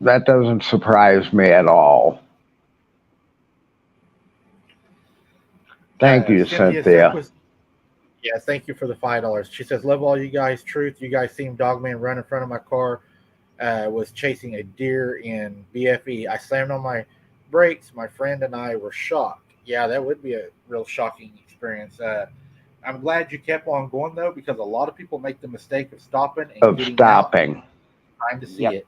[SPEAKER 3] That doesn't surprise me at all. Thank you, Cynthia.
[SPEAKER 1] Yeah, thank you for the $5. She says, love all you guys. Truth, you guys seen Dogman run in front of my car. Was chasing a deer in BFE. I slammed on my brakes. My friend and I were shocked. Yeah, that would be a real shocking experience. I'm glad you kept on going, though, because a lot of people make the mistake of stopping and getting out, trying to see it.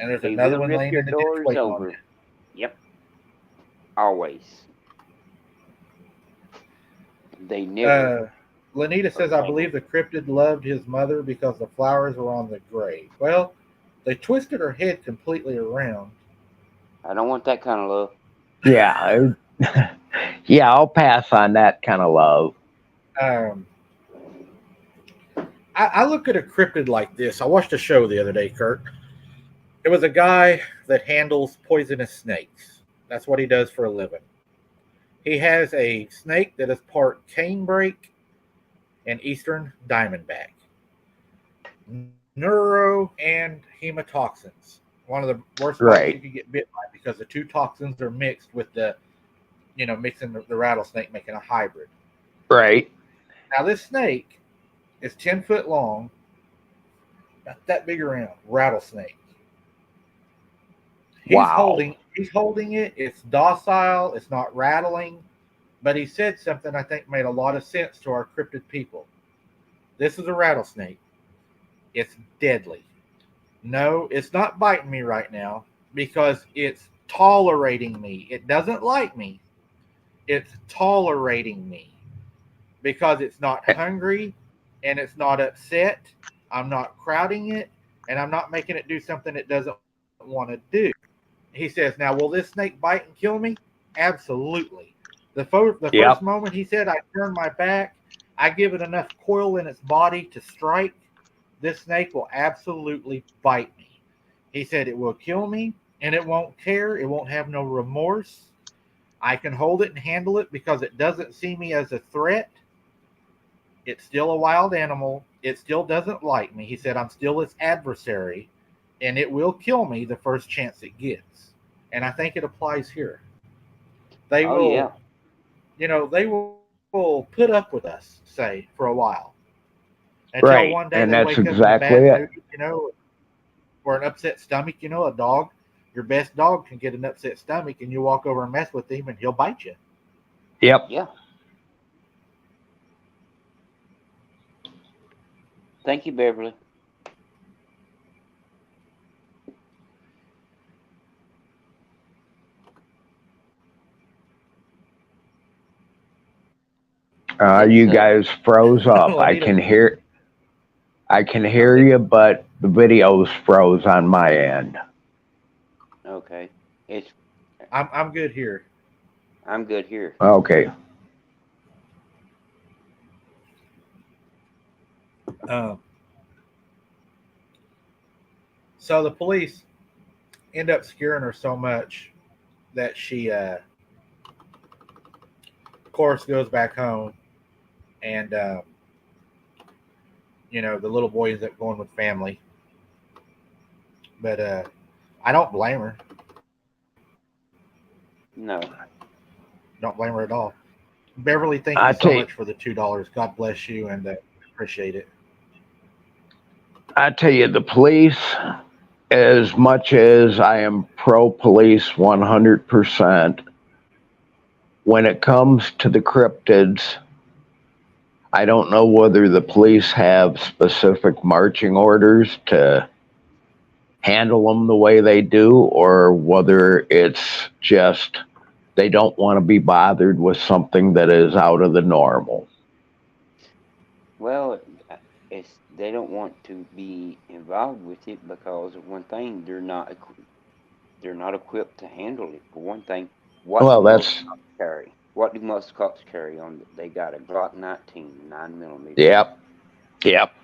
[SPEAKER 1] And there's another one laying in the ditch waiting on it.
[SPEAKER 2] Yep. Always. They never.
[SPEAKER 1] Lanita says, I believe the cryptid loved his mother because the flowers were on the grave. Well, they twisted her head completely around.
[SPEAKER 2] I don't want that kind of love.
[SPEAKER 3] Yeah. Yeah, I'll pass on that kind of love.
[SPEAKER 1] I look at a cryptid like this. I watched a show the other day, Kirk. It was a guy that handles poisonous snakes. That's what he does for a living. He has a snake that is part canebrake and eastern diamondback. Neuro and hemotoxins. One of the worst bites you can get bit by because the two toxins are mixed with mixing the rattlesnake, making a hybrid.
[SPEAKER 3] Right.
[SPEAKER 1] Now this snake is 10 foot long, about that big around, rattlesnake. He's holding it. It's docile. It's not rattling. But he said something I think made a lot of sense to our cryptid people. This is a rattlesnake. It's deadly. No, it's not biting me right now because it's tolerating me. It doesn't like me. It's tolerating me because it's not hungry and it's not upset. I'm not crowding it and I'm not making it do something it doesn't want to do. He says, now, will this snake bite and kill me? Absolutely. The first moment he said, I turn my back, I give it enough coil in its body to strike, this snake will absolutely bite me. He said it will kill me and it won't care. It won't have no remorse. I can hold it and handle it because it doesn't see me as a threat. It's still a wild animal. It still doesn't like me. He said, I'm still its adversary, and it will kill me the first chance it gets. And I think it applies here. They
[SPEAKER 2] Oh yeah.
[SPEAKER 1] will, they will put up with us, say, for a while. Until
[SPEAKER 3] Right.
[SPEAKER 1] one day
[SPEAKER 3] And
[SPEAKER 1] they
[SPEAKER 3] that's
[SPEAKER 1] wake up in a
[SPEAKER 3] exactly
[SPEAKER 1] bad
[SPEAKER 3] it.
[SPEAKER 1] mood, or an upset stomach. A dog, your best dog can get an upset stomach, and you walk over and mess with him, and he'll bite you.
[SPEAKER 3] Yep.
[SPEAKER 2] Yeah. Thank you, Beverly.
[SPEAKER 3] You guys froze up. I can hear you, but the video's froze on my end.
[SPEAKER 2] Okay.
[SPEAKER 1] I'm good here.
[SPEAKER 2] I'm good here.
[SPEAKER 3] Okay.
[SPEAKER 1] So the police end up scaring her so much that she, of course, goes back home, and the little boy ends up going with family. But I don't blame her.
[SPEAKER 2] No.
[SPEAKER 1] Don't blame her at all. Beverly, thank you so much for the $2. God bless you, and appreciate it.
[SPEAKER 3] I tell you, the police, as much as I am pro police 100%, when it comes to the cryptids, I don't know whether the police have specific marching orders to handle them the way they do, or whether it's just they don't want to be bothered with something that is out of the normal.
[SPEAKER 2] Well, they don't want to be involved with it because of one thing, they're not equipped to handle it. For one thing, what do most cops carry on? They got a Glock 19, 9mm.
[SPEAKER 3] Yep.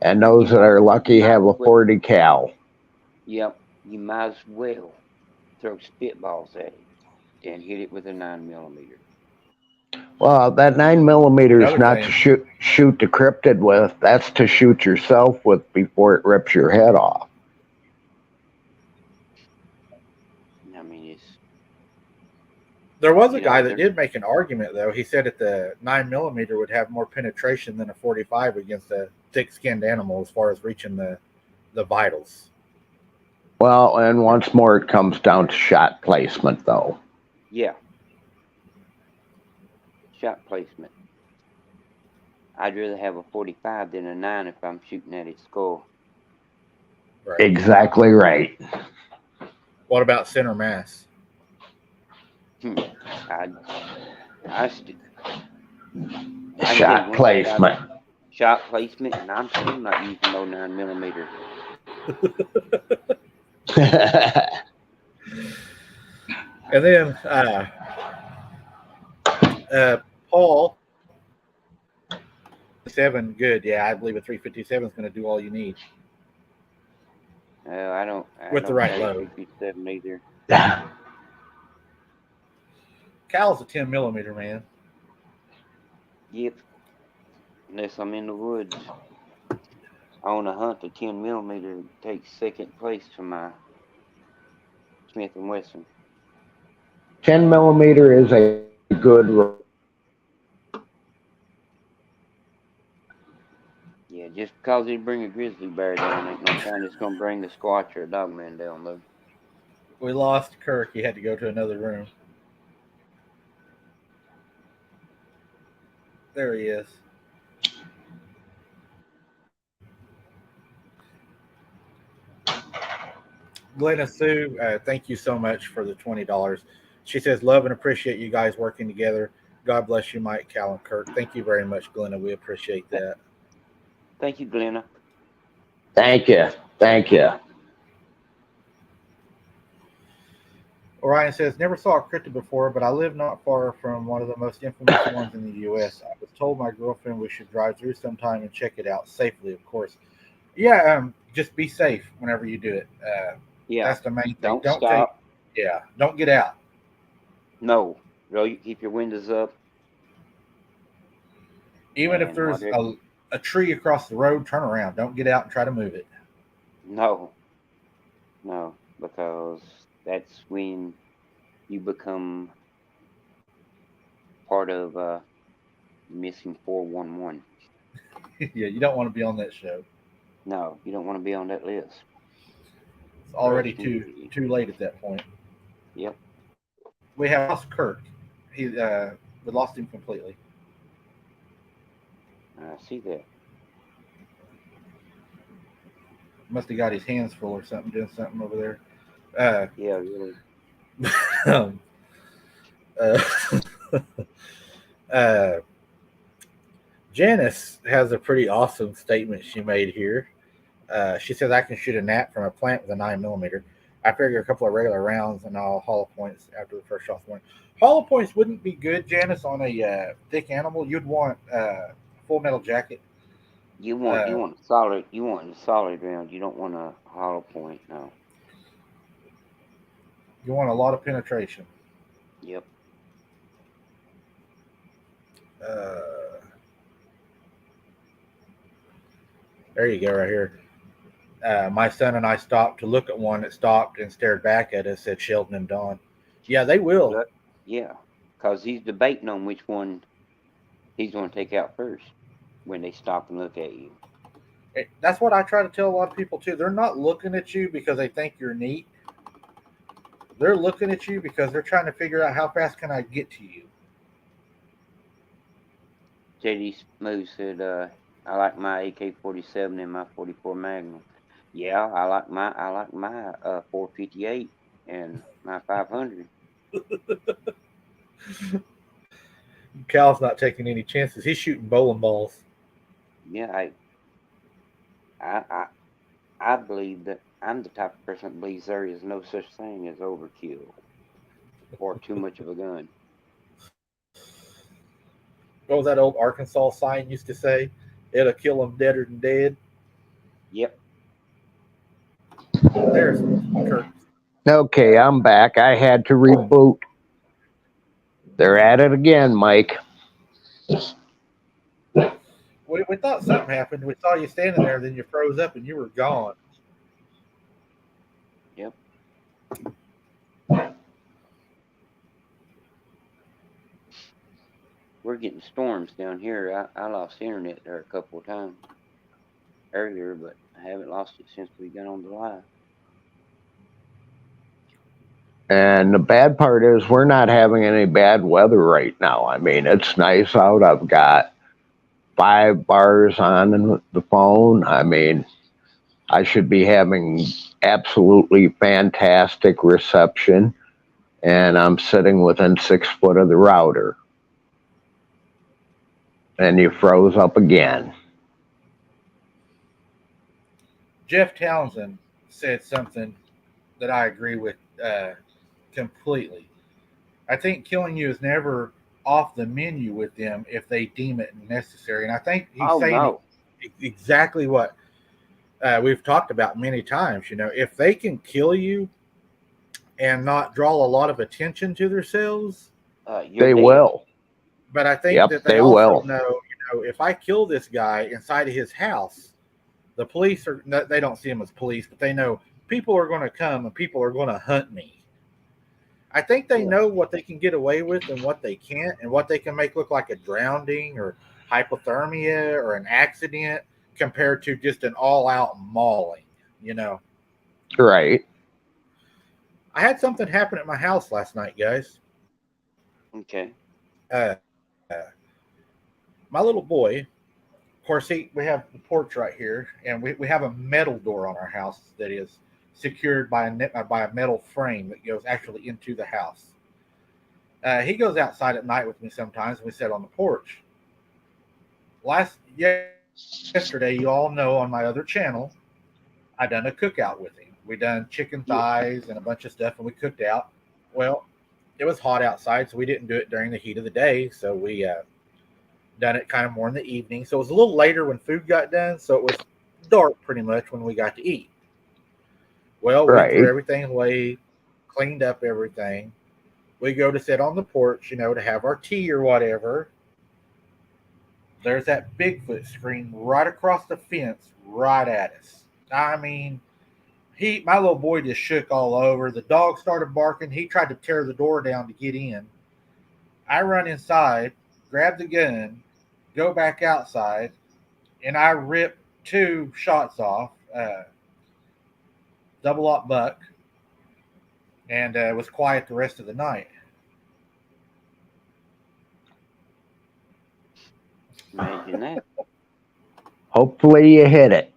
[SPEAKER 3] And those that are lucky have a 40 cal.
[SPEAKER 2] Yep. You might as well throw spitballs at it and hit it with a 9mm.
[SPEAKER 3] Well, that 9mm is not to shoot the cryptid with. That's to shoot yourself with before it rips your head off.
[SPEAKER 2] I mean,
[SPEAKER 1] there was a guy that did make an argument, though. He said that the 9mm would have more penetration than a 45 against a thick-skinned animal as far as reaching the vitals.
[SPEAKER 3] Well, and once more, it comes down to shot placement, though.
[SPEAKER 2] Yeah. Shot placement. I'd rather have a 45 than a 9 if I'm shooting at its skull.
[SPEAKER 3] Right. Exactly right.
[SPEAKER 1] What about center mass?
[SPEAKER 3] Shot placement.
[SPEAKER 2] Shot placement, and I'm still not using no 9mm.
[SPEAKER 1] And then Paul 7, good. Yeah, I believe a 357 is going to do all you need.
[SPEAKER 2] I don't
[SPEAKER 1] with the right load.
[SPEAKER 2] 357 either.
[SPEAKER 1] Cal's a 10mm, man.
[SPEAKER 2] Yep. Unless I'm in the woods on a hunt, a 10mm takes second place to my Smith & Wesson.
[SPEAKER 3] 10mm is a good.
[SPEAKER 2] Yeah, just because they bring a grizzly bear down ain't no sign it's going to bring the Squatch or a dogman down, though.
[SPEAKER 1] We lost Kirk. He had to go to another room. There he is. Glenna Sue, thank you so much for the $20. She says, love and appreciate you guys working together. God bless you, Mike, Cal, and Kirk. Thank you very much, Glenna. We appreciate that.
[SPEAKER 2] Thank you, Glenna.
[SPEAKER 3] Thank you. Thank you.
[SPEAKER 1] Orion says, never saw a cryptid before, but I live not far from one of the most infamous ones in the U.S. I was told my girlfriend we should drive through sometime and check it out safely, of course. Yeah, just be safe whenever you do it.
[SPEAKER 2] Yeah.
[SPEAKER 1] That's the main thing.
[SPEAKER 2] Don't stop.
[SPEAKER 1] Don't get out.
[SPEAKER 2] No. You keep your windows up.
[SPEAKER 1] Even if
[SPEAKER 2] and
[SPEAKER 1] there's
[SPEAKER 2] whatever.
[SPEAKER 1] a tree across the road, turn around. Don't get out and try to move it.
[SPEAKER 2] No, no, because that's when you become part of missing 411.
[SPEAKER 1] Yeah, you don't want to be on that show.
[SPEAKER 2] No, you don't want to be on that list.
[SPEAKER 1] It's already
[SPEAKER 2] Trust
[SPEAKER 1] too late at that point.
[SPEAKER 2] Yep.
[SPEAKER 1] We have lost Kirk. We lost him completely.
[SPEAKER 2] I see that.
[SPEAKER 1] Must have got his hands full or something, doing something over there.
[SPEAKER 2] Yeah, really.
[SPEAKER 1] Um, uh, uh, Janice has a pretty awesome statement she made here. She says, I can shoot a gnat from a plant with a 9mm. I figure a couple of regular rounds and all hollow points after the first shot. Hollow points wouldn't be good, Janice, on a thick animal. You'd want full metal jacket.
[SPEAKER 2] You
[SPEAKER 1] Uh,
[SPEAKER 2] want a solid round. You don't want a hollow point. No.
[SPEAKER 1] you want a lot of penetration.
[SPEAKER 2] Yep.
[SPEAKER 1] Uh, there you go, right here. My son and I stopped to look at one that stopped and stared back at us, said Sheldon and Don. Yeah, they will.
[SPEAKER 2] Yep. Yeah, because he's debating on which one he's going to take out first when they stop and look at you.
[SPEAKER 1] That's what I try to tell a lot of people too. They're not looking at you because they think you're neat. They're looking at you because they're trying to figure out how fast can I get to you.
[SPEAKER 2] JD Smooth said, "I like my AK-47 and my 44 Magnum." Yeah, I like my 458 and my 500.
[SPEAKER 1] Cal's not taking any chances. He's shooting bowling balls.
[SPEAKER 2] Yeah, I believe that I'm the type of person that believes there is no such thing as overkill or too much of a gun.
[SPEAKER 1] What was that old Arkansas sign used to say? It'll kill them deader than dead.
[SPEAKER 2] Yep.
[SPEAKER 1] There's Kirk.
[SPEAKER 3] Okay, I'm back. I had to reboot. They're at it again, Mike.
[SPEAKER 1] We thought something happened. We saw you standing there, then you froze up and you were gone.
[SPEAKER 2] Yep. We're getting storms down here. I lost internet there a couple of times earlier, but I haven't lost it since we got on the live.
[SPEAKER 3] And the bad part is we're not having any bad weather right now. I mean, it's nice out. I've got 5 bars on the phone. I mean, I should be having absolutely fantastic reception. And I'm sitting within 6 foot of the router. And you froze up again.
[SPEAKER 1] Jeff Townsend said something that I agree with completely. I think killing you is never off the menu with them if they deem it necessary. And I think he's saying exactly what we've talked about many times. You know, if they can kill you and not draw a lot of attention to themselves,
[SPEAKER 3] they will.
[SPEAKER 1] But I think that they also know, if I kill this guy inside of his house, the police they don't see him as police, but they know people are going to come and people are going to hunt me. I think they know what they can get away with and what they can't, and what they can make look like a drowning or hypothermia or an accident compared to just an all-out mauling,
[SPEAKER 3] Right.
[SPEAKER 1] I had something happen at my house last night, guys.
[SPEAKER 2] Okay.
[SPEAKER 1] My little boy, of course, we have the porch right here, and we have a metal door on our house that is secured by a metal frame that goes actually into the house. He goes outside at night with me sometimes, and we sit on the porch. Yesterday, you all know on my other channel, I done a cookout with him. We done chicken thighs and a bunch of stuff, and we cooked out. Well, it was hot outside, so we didn't do it during the heat of the day. So we done it kind of more in the evening. So it was a little later when food got done. So it was dark pretty much when we got to eat. Well, we threw everything away, cleaned up everything. We go to sit on the porch, to have our tea or whatever. there's that Bigfoot screen right across the fence, right at us. I mean, my little boy just shook all over. The dog started barking. He tried to tear the door down to get in. I run inside, grab the gun, go back outside, and I rip 2 shots off, double up buck, and was quiet the rest of the night.
[SPEAKER 2] Imagine that.
[SPEAKER 3] Hopefully you hit it.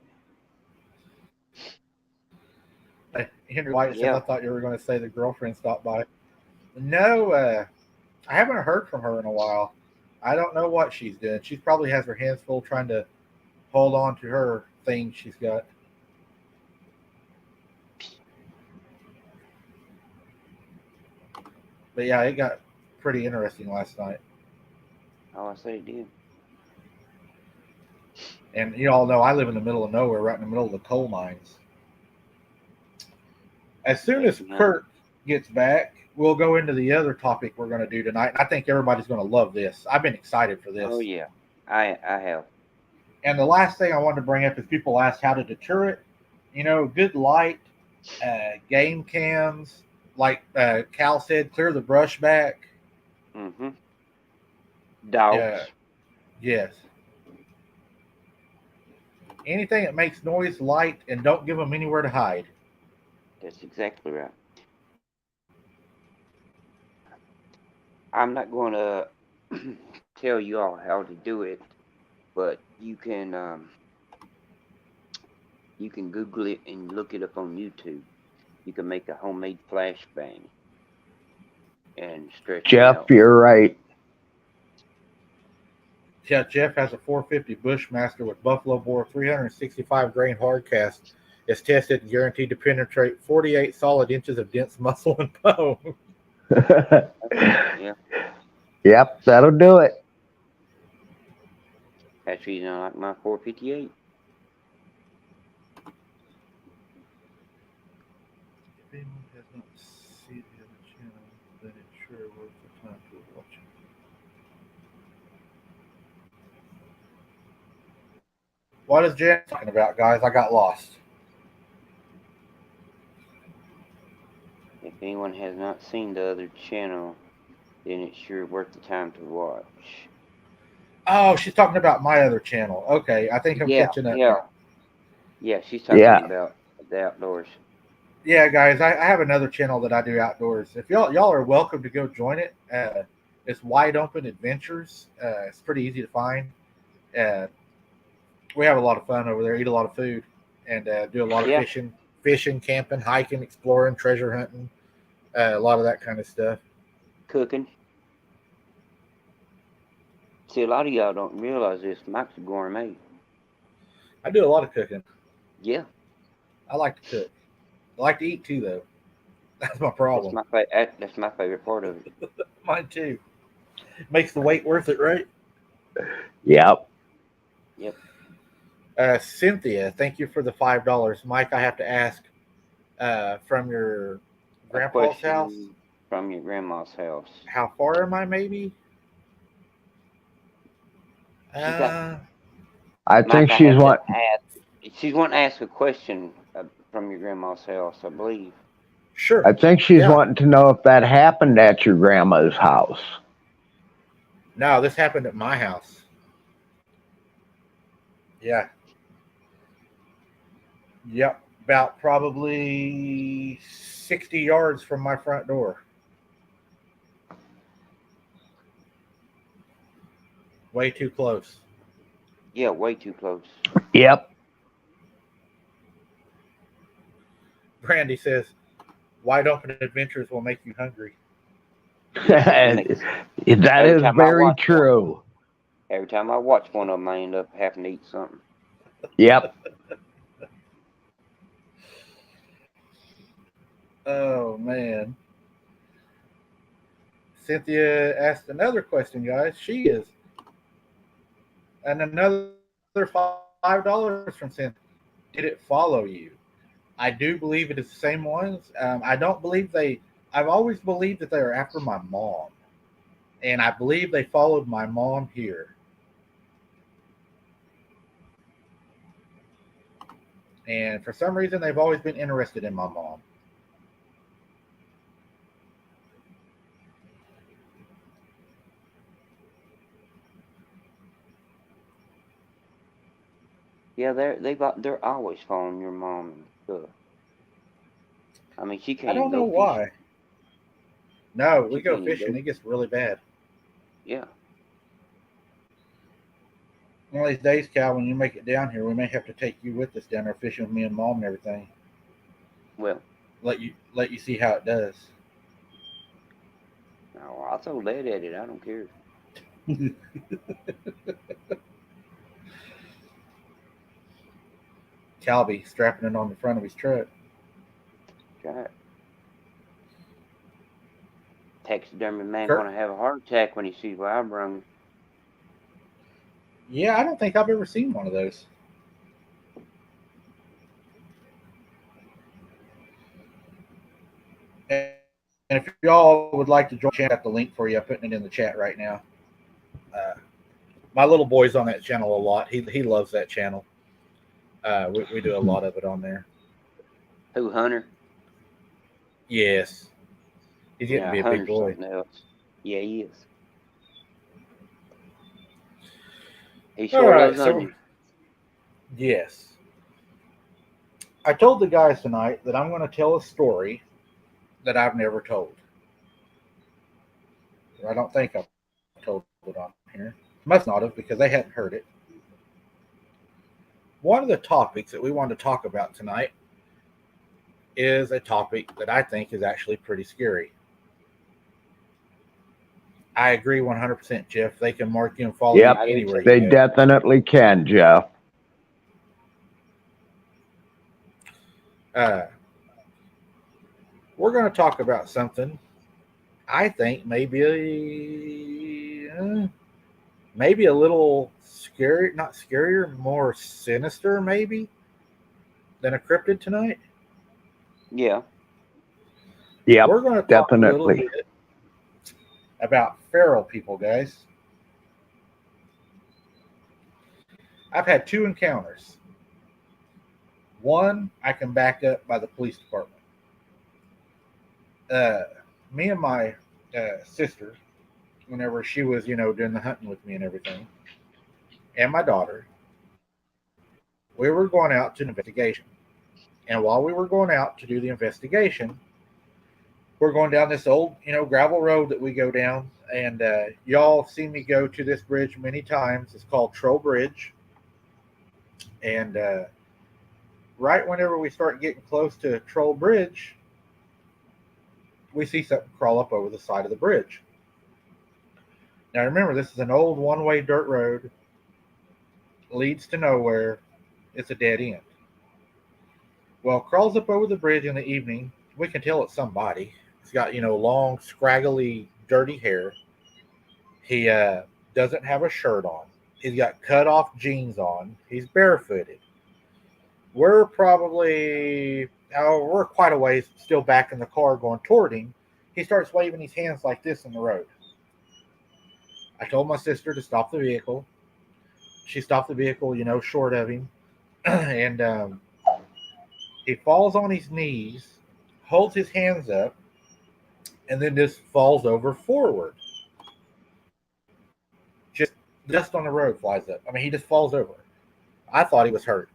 [SPEAKER 1] Henry White says,
[SPEAKER 2] Yeah.
[SPEAKER 1] I thought you were going to say the girlfriend stopped by. No, I haven't heard from her in a while. I don't know what she's doing. She probably has her hands full trying to hold on to her thing she's got. But yeah, it got pretty interesting last night.
[SPEAKER 2] Oh, I say it did.
[SPEAKER 1] And you all know I live in the middle of nowhere, right in the middle of the coal mines. As soon as Kirk gets back, we'll go into the other topic we're going to do tonight. I think everybody's going to love this. I've been excited for this.
[SPEAKER 2] Oh yeah, I have.
[SPEAKER 1] And the last thing I wanted to bring up is people ask how to deter it. You know, good light, game cams, like Cal said, clear the brush back.
[SPEAKER 2] Mm-hmm. Dogs.
[SPEAKER 1] Yes. Anything that makes noise, light, and don't give them anywhere to hide.
[SPEAKER 2] That's exactly right. I'm not going to tell you all how to do it, but you can Google it and look it up on YouTube. You can make a homemade flashbang and stretch it
[SPEAKER 3] Jeff,
[SPEAKER 2] out.
[SPEAKER 3] you're right.
[SPEAKER 1] Yeah, Jeff has a 450 Bushmaster with Buffalo Bore 365 grain hard cast. It's tested and guaranteed to penetrate 48 solid inches of dense muscle and bone.
[SPEAKER 2] Yeah,
[SPEAKER 3] Yep, that'll do it.
[SPEAKER 2] that's the reason I like my 458.
[SPEAKER 1] If anyone has not seen the other channel, then it's sure worth the time to watch it. What is Jan talking about, guys? I got lost.
[SPEAKER 2] If anyone has not seen the other channel, then it's sure worth the time to watch.
[SPEAKER 1] Oh, she's talking about my other channel. Okay, I think I'm catching up.
[SPEAKER 2] Yeah, she's talking about the outdoors.
[SPEAKER 1] Yeah, guys, I have another channel that I do outdoors. If y'all are welcome to go join it. It's Wide Open Adventures. It's pretty easy to find. We have a lot of fun over there. Eat a lot of food and do a lot of fishing, camping, hiking, exploring, treasure hunting. A lot of that kind of stuff.
[SPEAKER 2] Cooking. See, a lot of y'all don't realize this. Mike's a gourmet.
[SPEAKER 1] I do a lot of cooking.
[SPEAKER 2] Yeah.
[SPEAKER 1] I like to cook. I like to eat too, though. That's my problem.
[SPEAKER 2] That's my favorite part of it.
[SPEAKER 1] Mine too. Makes the wait worth it, right?
[SPEAKER 3] Yep.
[SPEAKER 1] Cynthia, thank you for the $5. Mike, I have to ask, from your grandpa's house?
[SPEAKER 2] From your grandma's house.
[SPEAKER 1] How far am I, maybe?
[SPEAKER 3] I think she's wanting
[SPEAKER 2] to ask a question from your grandma's house, I believe.
[SPEAKER 1] Sure.
[SPEAKER 3] I think she's wanting to know if that happened at your grandma's house.
[SPEAKER 1] No, this happened at my house. Yeah. Yep. About probably 60 yards from my front door. Way too close.
[SPEAKER 2] Yeah, way too close.
[SPEAKER 3] Yep.
[SPEAKER 1] Brandy says, Wide Open Adventures will make you hungry.
[SPEAKER 3] That is very true.
[SPEAKER 2] Every time I watch one of them, I end up having to eat something.
[SPEAKER 3] Yep.
[SPEAKER 1] Oh, man. Cynthia asked another question, guys. She is. And another $5 from Cynthia. Did it follow you? I do believe it is the same ones. I don't believe I've always believed that they are after my mom. And I believe they followed my mom here. And for some reason, they've always been interested in my mom.
[SPEAKER 2] Yeah, they're always following your mom and stuff. I mean, she
[SPEAKER 1] I
[SPEAKER 2] can't
[SPEAKER 1] don't
[SPEAKER 2] even
[SPEAKER 1] know
[SPEAKER 2] go
[SPEAKER 1] why.
[SPEAKER 2] fishing.
[SPEAKER 1] No, we
[SPEAKER 2] She
[SPEAKER 1] go
[SPEAKER 2] can't even
[SPEAKER 1] fishing.
[SPEAKER 2] go.
[SPEAKER 1] It gets really bad.
[SPEAKER 2] Yeah.
[SPEAKER 1] One of these days, Cal, when you make it down here, we may have to take you with us down there fishing with me and Mom and everything.
[SPEAKER 2] Well,
[SPEAKER 1] Let you see how it does.
[SPEAKER 2] no, I'll throw lead at it. I don't care.
[SPEAKER 1] Cal be strapping it on the front of his truck.
[SPEAKER 2] Try it. Taxidermy man
[SPEAKER 1] Kirk?
[SPEAKER 2] gonna have a heart attack when he sees what I brung him.
[SPEAKER 1] Yeah, I don't think I've ever seen one of those. And if y'all would like to join the channel, I got the link for you. I'm putting it in the chat right now. My little boy's on that channel a lot. He loves that channel. We do a lot of it on there.
[SPEAKER 2] Who, Hunter?
[SPEAKER 1] Yes. He's getting to
[SPEAKER 2] Yeah,
[SPEAKER 1] be a big
[SPEAKER 2] Hunter's
[SPEAKER 1] boy.
[SPEAKER 2] something else. Yeah, he is. He
[SPEAKER 1] All
[SPEAKER 2] sure
[SPEAKER 1] right,
[SPEAKER 2] loves
[SPEAKER 1] so
[SPEAKER 2] onions.
[SPEAKER 1] yes. I told the guys tonight that I'm going to tell a story that I've never told. I don't think I've told it on here. Must not have because they hadn't heard it. One of the topics that we wanted to talk about tonight is a topic that I think is actually pretty scary. I agree 100%, Jeff. They can mark you and follow
[SPEAKER 3] Yep,
[SPEAKER 1] you anywhere you
[SPEAKER 3] they
[SPEAKER 1] go.
[SPEAKER 3] definitely can, Jeff.
[SPEAKER 1] We're going to talk about something I think maybe a little scary, not scarier, more sinister maybe than a cryptid tonight.
[SPEAKER 3] Yep,
[SPEAKER 1] We're going to talk a little
[SPEAKER 3] definitely.
[SPEAKER 1] bit about feral people, guys. I've had 2 encounters. One I can back up by the police department. Me and my sister, whenever she was, doing the hunting with me and everything, and my daughter, we were going out to an investigation. And while we were going out to do the investigation, we're going down this old, gravel road that we go down. And y'all seen me go to this bridge many times. It's called Troll Bridge. And right whenever we start getting close to Troll Bridge, we see something crawl up over the side of the bridge. Now remember, this is an old one-way dirt road. Leads to nowhere. It's a dead end. Well, crawls up over the bridge in the evening. We can tell it's somebody. He's got, long, scraggly, dirty hair. He doesn't have a shirt on. He's got cut-off jeans on. He's barefooted. We're quite a ways still back in the car going toward him. He starts waving his hands like this in the road. I told my sister to stop the vehicle. She stopped the vehicle, short of him. And he falls on his knees, holds his hands up, and then just falls over forward. Just dust on the road flies up. I mean, he just falls over. I thought he was hurt,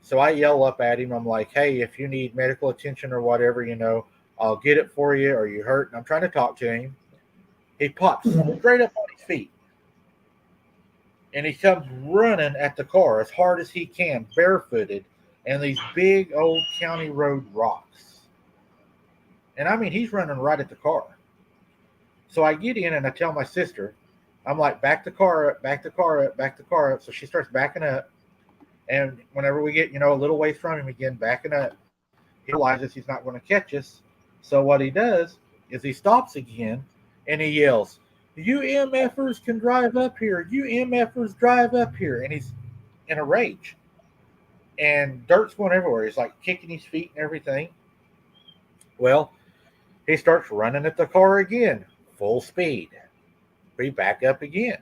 [SPEAKER 1] So I yell up at him. I'm like, hey, if you need medical attention or whatever, I'll get it for you. Are you hurt? And I'm trying to talk to him. He pops straight up on his feet. And he comes running at the car as hard as he can, barefooted, and these big old county road rocks. And I mean, he's running right at the car. So I get in and I tell my sister, I'm like, back the car up, back the car up, back the car up. So she starts backing up. And whenever we get, a little ways from him again, backing up, he realizes he's not going to catch us. So what he does is he stops again and he yells, you MFers can drive up here. You MFers drive up here. And he's in a rage. And dirt's going everywhere. He's like kicking his feet and everything. Well, he starts running at the car again, full speed. We back up again.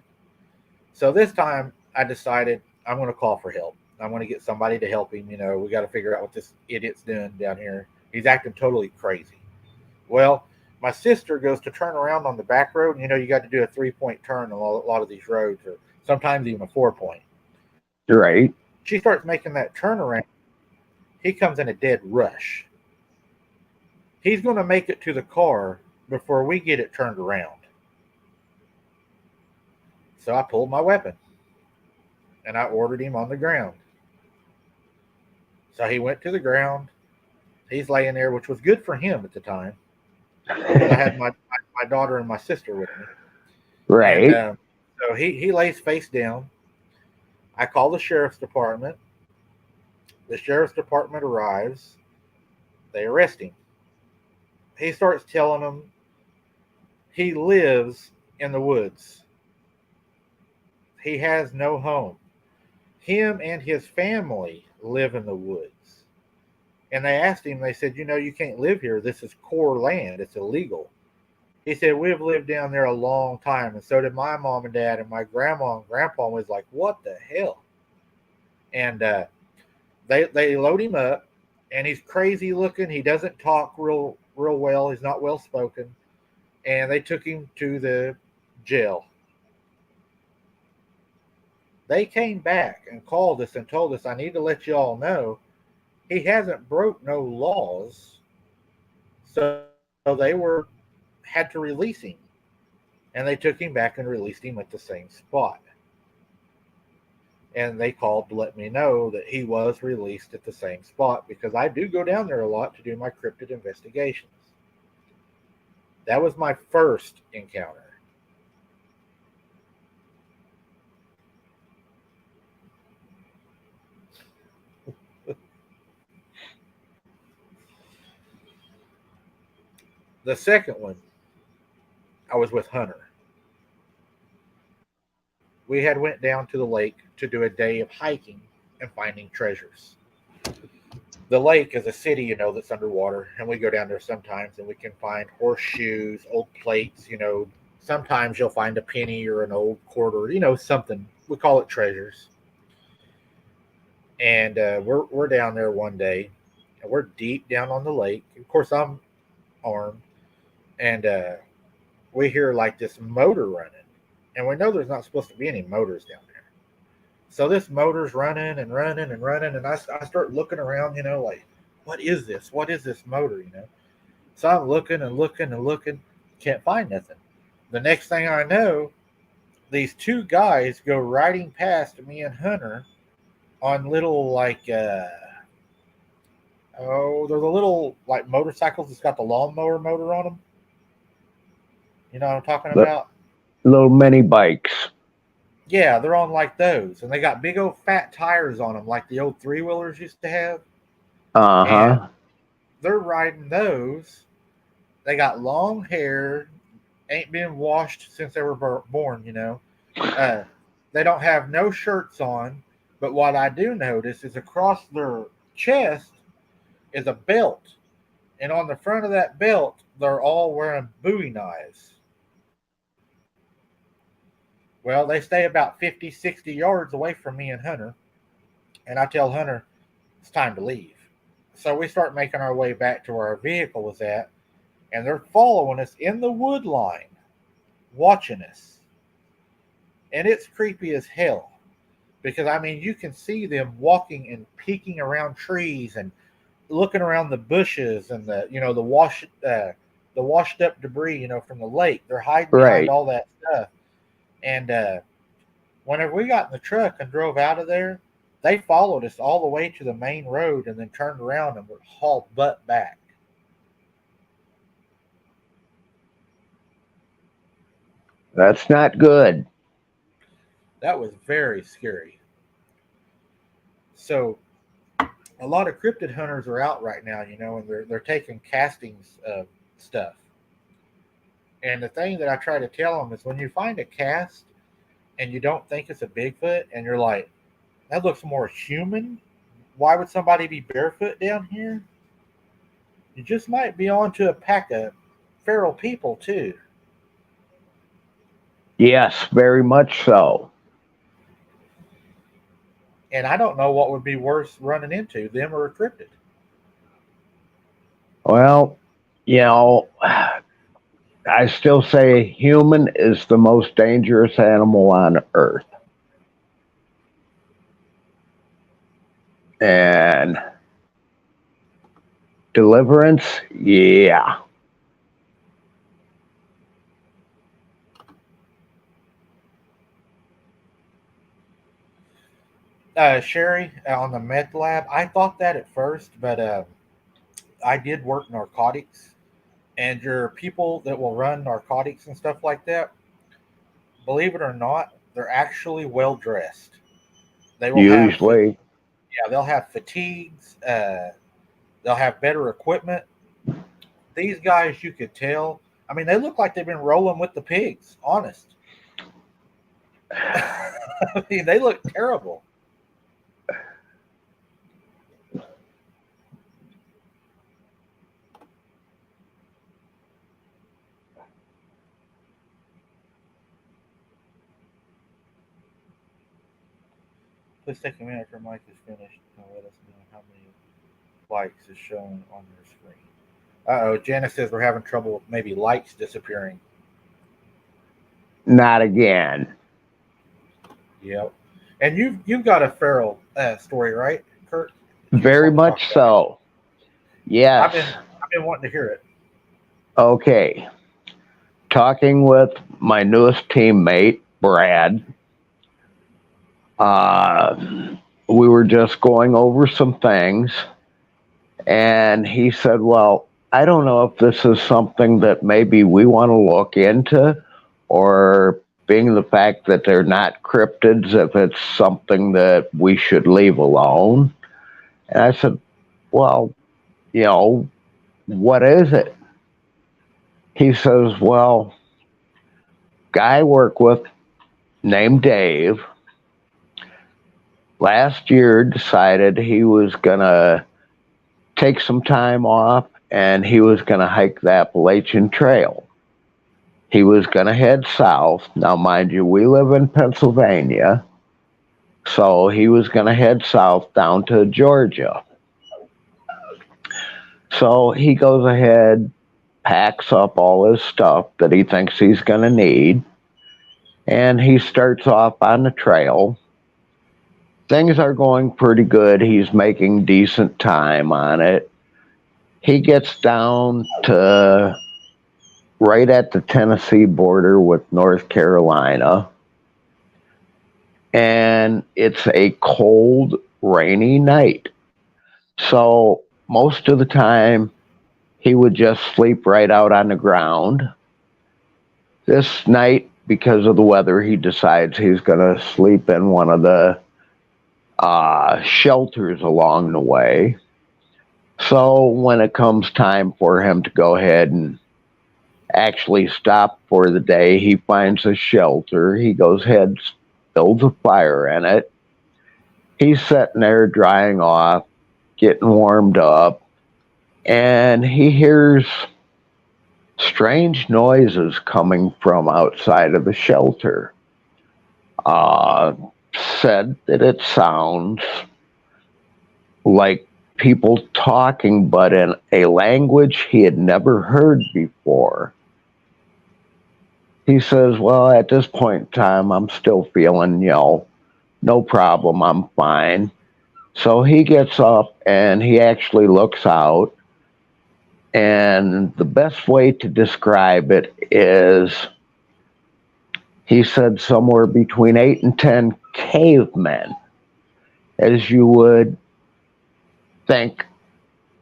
[SPEAKER 1] So this time I decided I'm going to call for help. I want to get somebody to help him. We got to figure out what this idiot's doing down here. He's acting totally crazy. Well, my sister goes to turn around on the back road, and you got to do a 3-point turn on a lot of these roads, or sometimes even a 4-point.
[SPEAKER 3] Right.
[SPEAKER 1] She starts making that turnaround. He comes in a dead rush. He's going to make it to the car before we get it turned around. So I pulled my weapon, and I ordered him on the ground. So he went to the ground. He's laying there, which was good for him at the time. I had my daughter and my sister with me.
[SPEAKER 3] Right.
[SPEAKER 1] And, so he lays face down. I call the sheriff's department. The sheriff's department arrives. They arrest him. He starts telling them he lives in the woods. He has no home. Him and his family live in the woods. And they asked him, they said, you can't live here. This is Corps land. It's illegal. He said, we've lived down there a long time. And so did my mom and dad, and my grandma and grandpa. Was like, what the hell? And they load him up, and he's crazy looking. He doesn't talk real well. He's not well spoken. And they took him to the jail. They came back and called us and told us, I need to let you all know he hasn't broke no laws. So they had to release him. And they took him back and released him at the same spot. And they called to let me know that he was released at the same spot, because I do go down there a lot to do my cryptid investigations. That was my first encounter. The second one, I was with Hunter. We had went down to the lake to do a day of hiking and finding treasures. The lake is a city, that's underwater, and we go down there sometimes, and we can find horseshoes, old plates, sometimes you'll find a penny or an old quarter, something. We call it treasures. And we're down there one day, and we're deep down on the lake. Of course, I'm armed. And we hear like this motor running. And we know there's not supposed to be any motors down there. So this motor's running and running and running. And I start looking around, like, what is this? What is this motor, So I'm looking and looking and looking. Can't find nothing. The next thing I know, these two guys go riding past me and Hunter on little, like, they're the little, like, motorcycles that's got the lawnmower motor on them. You know what I'm talking about?
[SPEAKER 3] Little mini bikes.
[SPEAKER 1] Yeah, they're on like those. And they got big old fat tires on them, like the old 3-wheelers used to have.
[SPEAKER 3] Uh-huh.
[SPEAKER 1] And they're riding those. They got long hair, ain't been washed since they were born, They don't have no shirts on. But what I do notice is across their chest is a belt. And on the front of that belt, they're all wearing Bowie knives. Well, they stay about 50, 60 yards away from me and Hunter. And I tell Hunter, it's time to leave. So we start making our way back to where our vehicle was at. And they're following us in the wood line, watching us. And it's creepy as hell. Because, you can see them walking and peeking around trees and looking around the bushes and the washed up debris, from the lake. They're hiding behind all that stuff. And whenever we got in the truck and drove out of there, they followed us all the way to the main road and then turned around and were hauled butt back.
[SPEAKER 3] That's not good.
[SPEAKER 1] That was very scary. So a lot of cryptid hunters are out right now, and they're taking castings of stuff. And the thing that I try to tell them is when you find a cast and you don't think it's a Bigfoot and you're like, that looks more human. Why would somebody be barefoot down here? You just might be onto a pack of feral people too.
[SPEAKER 3] Yes, very much so.
[SPEAKER 1] And I don't know what would be worse running into, them or a cryptid.
[SPEAKER 3] Well, you know, I still say human is the most dangerous animal on earth. And deliverance, yeah.
[SPEAKER 1] Sherry, on the meth lab, I thought that at first, but I did work narcotics, and your people that will run narcotics and stuff like that, believe it or not, they're actually well dressed. They will have,
[SPEAKER 3] Usually,
[SPEAKER 1] yeah, they'll have fatigues. They'll have better equipment. These guys, you could tell. I mean, they look like they've been rolling with the pigs. Honest. I mean, they look terrible. Please take a minute after Mike is finished and let us know how many likes is showing on your screen. Oh, Janice says we're having trouble with maybe lights disappearing.
[SPEAKER 3] not again.
[SPEAKER 1] Yep. And you've got a feral story, right, Kurt?
[SPEAKER 3] Very much so. Yes.
[SPEAKER 1] I've been wanting to hear it.
[SPEAKER 3] Okay. Talking with my newest teammate, Brad. We were just going over some things, and he said, well, I don't know if this is something that maybe we want to look into, or being the fact that they're not cryptids, if it's something that we should leave alone. And I said, well, you know, what is it? He says, well, guy I work with named Dave last year decided he was going to take some time off and he was going to hike the Appalachian Trail. He was going to head south. Now, mind you, we live in Pennsylvania. So he was going to head south down to Georgia. So he goes ahead, packs up all his stuff that he thinks he's going to need, and he starts off on the trail. Things are going pretty good. He's making decent time on it. He gets down to right at the Tennessee border with North Carolina, and it's a cold, rainy night. So most of the time, he would just sleep right out on the ground. This night, because of the weather, he decides he's going to sleep in one of the shelters along the way. So when it comes time for him to go ahead and actually stop for the day, he finds a shelter. He goes ahead, builds a fire in it. He's sitting there drying off, getting warmed up, and he hears strange noises coming from outside of the shelter. Said that it sounds like people talking, but in a language he had never heard before. He says, well, at this point in time, I'm still feeling, no problem, I'm fine. So he gets up and he actually looks out. And the best way to describe it is, he said somewhere between 8 and 10 cavemen, as you would think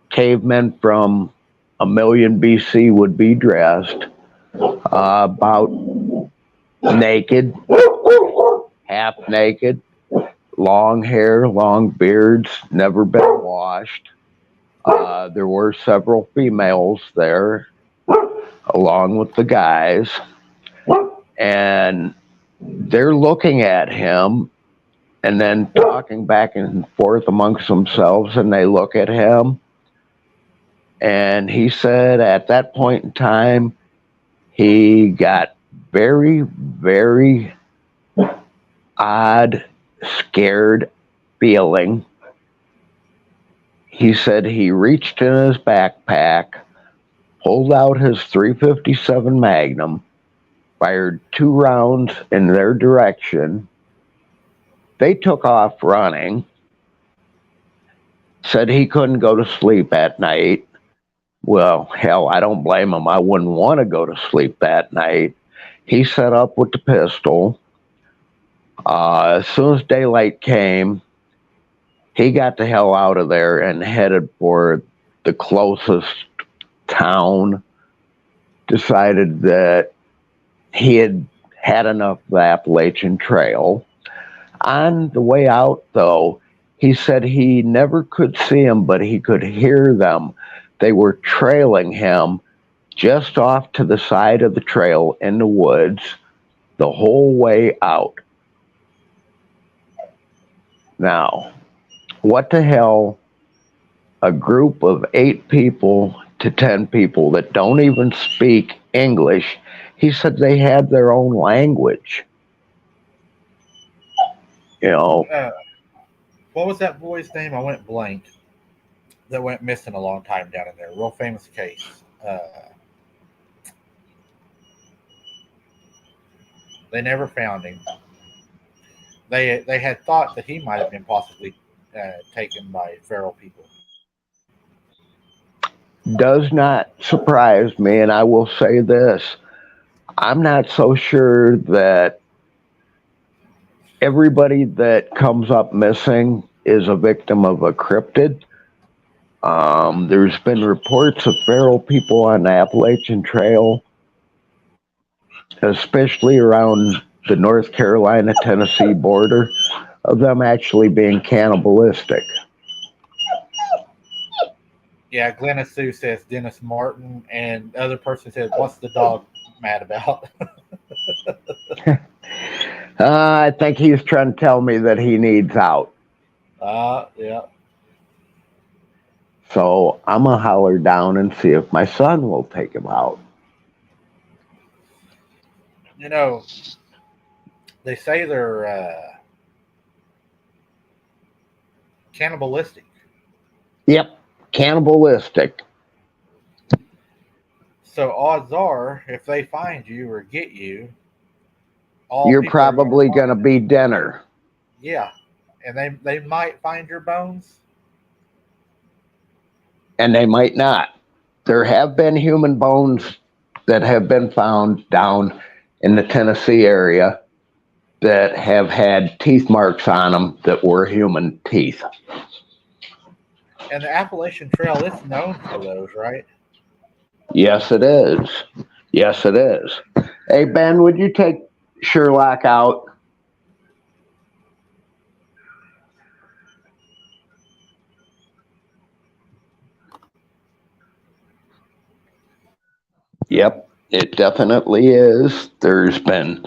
[SPEAKER 3] cavemen from a million BC would be dressed, about naked, half naked, long hair, long beards, never been washed. There were several females there, along with the guys, and they're looking at him and then talking back and forth amongst themselves, and they look at him. And he said at that point in time, he got very, very odd, scared, feeling. He said he reached in his backpack, pulled out his .357 Magnum, fired 2 rounds in their direction. They took off running. Said he couldn't go to sleep at night. Well, hell, I don't blame him. I wouldn't want to go to sleep that night. He set up with the pistol. As soon as daylight came, he got the hell out of there and headed for the closest town. Decided that he had had enough of the Appalachian Trail. On the way out, though, he said he never could see them, but he could hear them. They were trailing him just off to the side of the trail in the woods the whole way out. Now, what the hell, a group of 8 people to 10 people that don't even speak English, he said they had their own language. You know.
[SPEAKER 1] What was that boy's name? I went blank. That went missing a long time down in there. Real famous case. They never found him. They had thought that he might have been possibly taken by feral people.
[SPEAKER 3] Does not surprise me, and I will say this. I'm not so sure that everybody that comes up missing is a victim of a cryptid. There's been reports of feral people on the Appalachian Trail, especially around the North Carolina-Tennessee border, of them actually being cannibalistic.
[SPEAKER 1] Yeah, Glenna Sue says Dennis Martin, and the other person says, what's the dog mad about?
[SPEAKER 3] I think he's trying to tell me that he needs out.
[SPEAKER 1] Yeah.
[SPEAKER 3] So I'm going to holler down and see if my son will take him out.
[SPEAKER 1] You know, they say they're cannibalistic.
[SPEAKER 3] Yep, cannibalistic.
[SPEAKER 1] So odds are, if they find you or get you,
[SPEAKER 3] you're probably going to be dinner.
[SPEAKER 1] Yeah, and they might find your bones.
[SPEAKER 3] And they might not. There have been human bones that have been found down in the Tennessee area that have had teeth marks on them that were human teeth.
[SPEAKER 1] And the Appalachian Trail is known for those, right?
[SPEAKER 3] Yes, it is. Yes, it is. Hey, Ben, would you take Sherlock out? Yep, it definitely is. There's been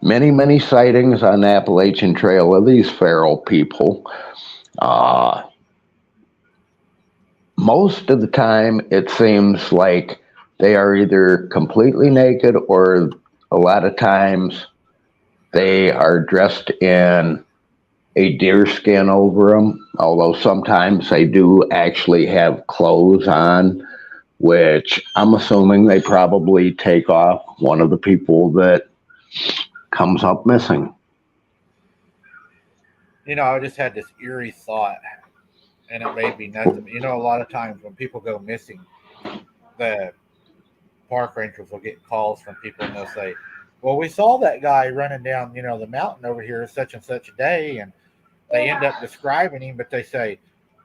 [SPEAKER 3] many, many sightings on the Appalachian Trail of these feral people. Most of the time, it seems like they are either completely naked or a lot of times they are dressed in a deer skin over them, although sometimes they do actually have clothes on, which I'm assuming they probably take off one of the people that comes up missing.
[SPEAKER 1] You know, I just had this eerie thought, and it made me nuts. You know, a lot of times when people go missing, the park rangers will get calls from people, and they'll say, well, we saw that guy running down, you know, the mountain over here such and such a day, and they end up describing him, but they say,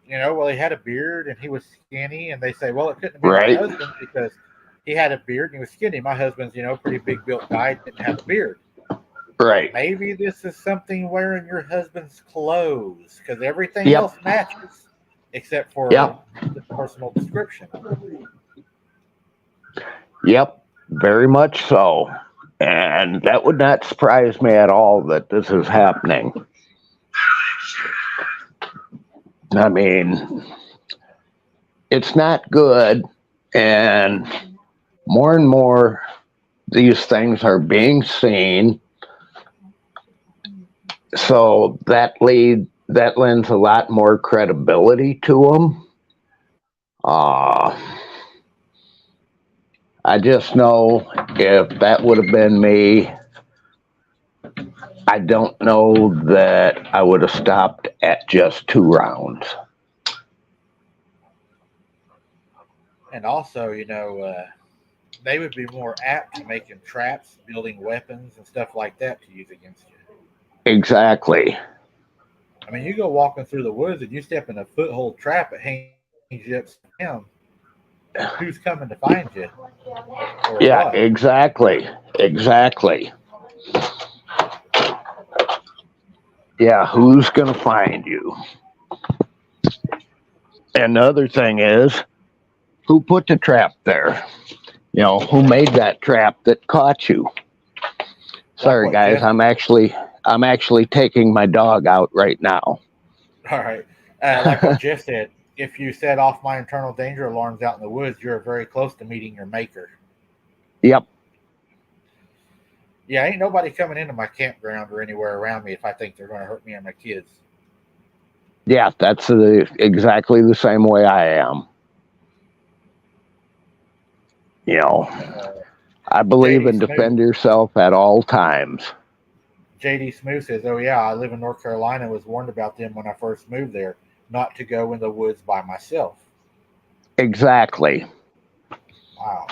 [SPEAKER 1] you know, well, he had a beard and he was skinny, and they say, well, it couldn't have been
[SPEAKER 3] right.
[SPEAKER 1] my husband because he had a beard and he was skinny. My husband's, you know, pretty big built guy, didn't have a beard.
[SPEAKER 3] Right.
[SPEAKER 1] Maybe this is something wearing your husband's clothes, because everything
[SPEAKER 3] Yep.
[SPEAKER 1] else matches except for
[SPEAKER 3] Yep.
[SPEAKER 1] the personal description.
[SPEAKER 3] Yep, very much so. And that would not surprise me at all that this is happening. I mean, it's not good, and more these things are being seen. So that that lends a lot more credibility to them. I just know if that would have been me, I don't know that I would have stopped at just 2 rounds.
[SPEAKER 1] And also, they would be more apt to making traps, building weapons, and stuff like that to use against you.
[SPEAKER 3] Exactly.
[SPEAKER 1] I mean, you go walking through the woods and you step in a foothold trap, it hangs you upside down. Who's coming to find you? Or
[SPEAKER 3] Yeah,
[SPEAKER 1] what?
[SPEAKER 3] exactly. Yeah, who's going to find you? And the other thing is, who put the trap there? Who made that trap that caught you? Sorry, guys,
[SPEAKER 1] Jeff,
[SPEAKER 3] I'm actually taking my dog out right now.
[SPEAKER 1] All right. Like what Jeff said, if you set off my internal danger alarms out in the woods, you're very close to meeting your maker.
[SPEAKER 3] Yep.
[SPEAKER 1] Yeah, ain't nobody coming into my campground or anywhere around me if I think they're going to hurt me or my kids.
[SPEAKER 3] Yeah, that's exactly the same way I am. I believe in defend yourself at all times.
[SPEAKER 1] JD Smooth says, "Oh yeah, I live in North Carolina and was warned about them when I first moved there, not to go in the woods by myself."
[SPEAKER 3] Exactly.
[SPEAKER 1] Wow.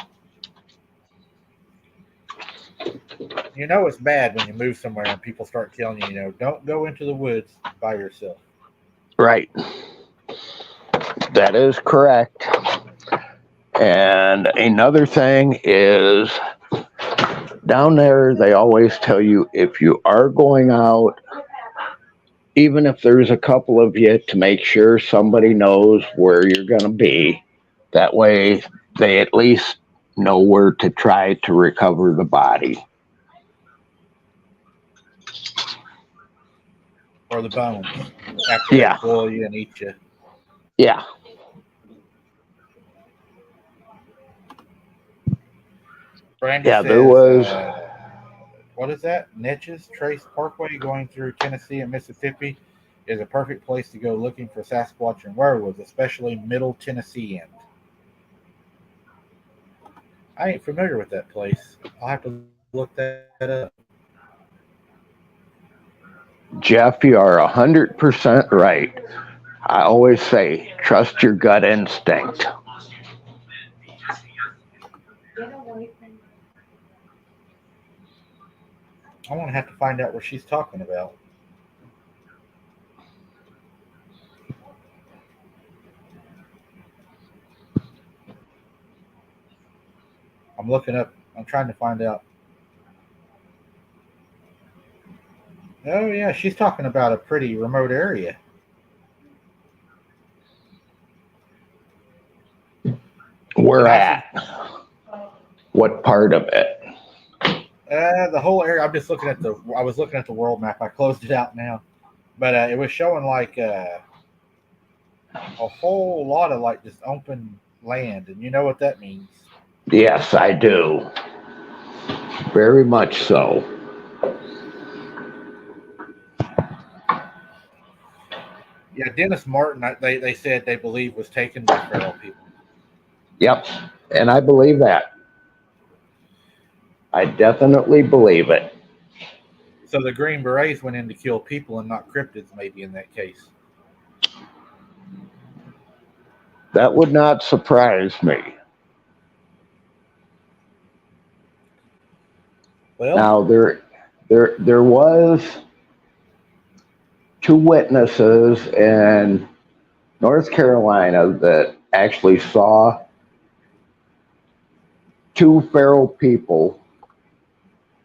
[SPEAKER 1] It's bad when you move somewhere and people start telling you, don't go into the woods by yourself.
[SPEAKER 3] Right. That is correct. And another thing is, down there, they always tell you if you are going out, even if there's a couple of you, to make sure somebody knows where you're going to be. That way, they at least know where to try to recover the body.
[SPEAKER 1] Or the bones after they boil you and eat you.
[SPEAKER 3] Yeah.
[SPEAKER 1] Brandy says,
[SPEAKER 3] there was.
[SPEAKER 1] What is that? Natchez Trace Parkway going through Tennessee and Mississippi is a perfect place to go looking for Sasquatch and werewolves, especially Middle Tennessee end. I ain't familiar with that place. I'll have to look that up.
[SPEAKER 3] Jeff, you are 100% right. I always say, trust your gut instinct.
[SPEAKER 1] I want to have to find out what she's talking about. I'm looking up. I'm trying to find out. Oh, yeah, she's talking about a pretty remote area.
[SPEAKER 3] Where at? What part of it?
[SPEAKER 1] The whole area. I'm just looking at I was looking at the world map. I closed it out now, but it was showing like a whole lot of like just open land, and you know what that means.
[SPEAKER 3] Yes, I do. Very much so.
[SPEAKER 1] Yeah, Dennis Martin, they said they believe was taken by feral people.
[SPEAKER 3] Yep, and I believe that. I definitely believe it.
[SPEAKER 1] So the Green Berets went in to kill people and not cryptids, maybe in that case.
[SPEAKER 3] That would not surprise me.
[SPEAKER 1] Well,
[SPEAKER 3] now there was 2 witnesses in North Carolina that actually saw 2 feral people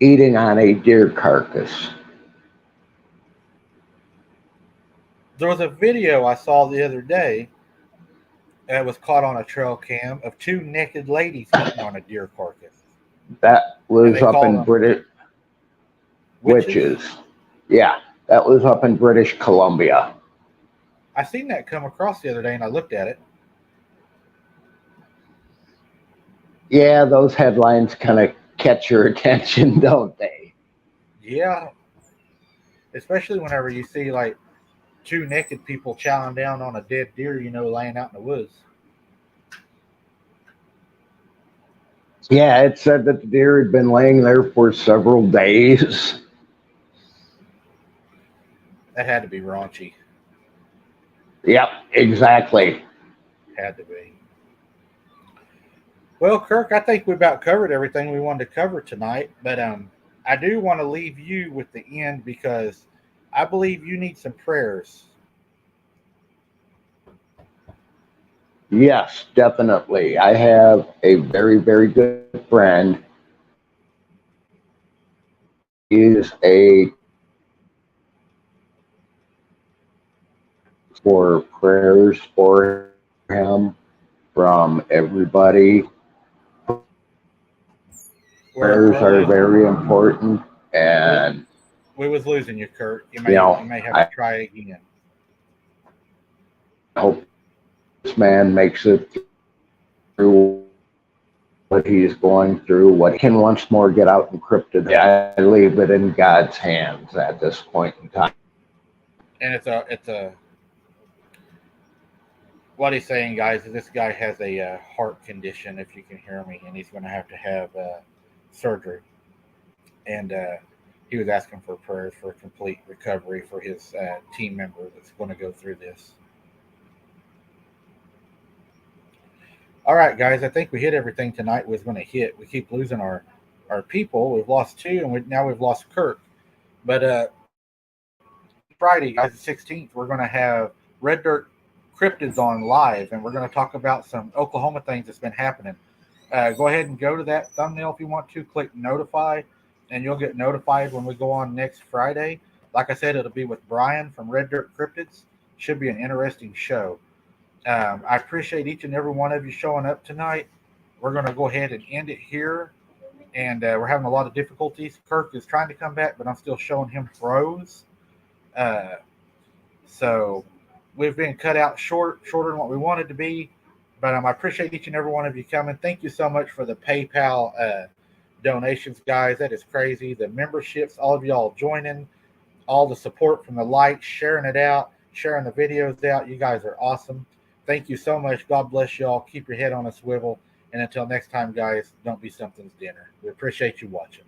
[SPEAKER 3] eating on a deer carcass.
[SPEAKER 1] There was a video I saw the other day that was caught on a trail cam of 2 naked ladies eating on a deer carcass.
[SPEAKER 3] That was up in British witches. Yeah, that was up in British Columbia.
[SPEAKER 1] I seen that come across the other day and I looked at it.
[SPEAKER 3] Yeah, those headlines kind of catch your attention, don't they?
[SPEAKER 1] Yeah. Especially whenever you see like two naked people chowing down on a dead deer, laying out in the woods.
[SPEAKER 3] Yeah, it said that the deer had been laying there for several days.
[SPEAKER 1] That had to be raunchy.
[SPEAKER 3] Yep, exactly.
[SPEAKER 1] Had to be. Well, Kirk, I think we about covered everything we wanted to cover tonight, but I do want to leave you with the end because I believe you need some prayers.
[SPEAKER 3] Yes, definitely. I have a very, very good friend. He is a for prayers for him from everybody. Prayers are very important, and
[SPEAKER 1] we was losing you, Kurt. You may have to try again.
[SPEAKER 3] I hope this man makes it through what he's going through. What he can once more get out encrypted. I leave it in God's hands at this point in time.
[SPEAKER 1] And it's a what he's saying, guys, is this guy has a heart condition, if you can hear me, and he's going to have surgery. And he was asking for prayers for complete recovery for his team member that's going to go through this. All right, guys, I think we hit everything tonight was going to hit. We keep losing our people. We've lost two, and now we've lost Kirk. But Friday, guys, the 16th, we're going to have Red Dirt Cryptids on live, and we're going to talk about some Oklahoma things that's been happening. Go ahead and go to that thumbnail if you want to. Click notify, and you'll get notified when we go on next Friday. Like I said, it'll be with Brian from Red Dirt Cryptids. Should be an interesting show. I appreciate each and every one of you showing up tonight. We're going to go ahead and end it here, and we're having a lot of difficulties. Kirk is trying to come back, but I'm still showing him froze. So we've been cut out shorter than what we wanted to be, but I appreciate each and every one of you coming. Thank you so much for the PayPal donations, guys. That is crazy. The memberships, all of y'all joining, all the support from the likes, sharing it out, sharing the videos out. You guys are awesome. Thank you so much. God bless y'all. Keep your head on a swivel. And until next time, guys, don't be something's dinner. We appreciate you watching.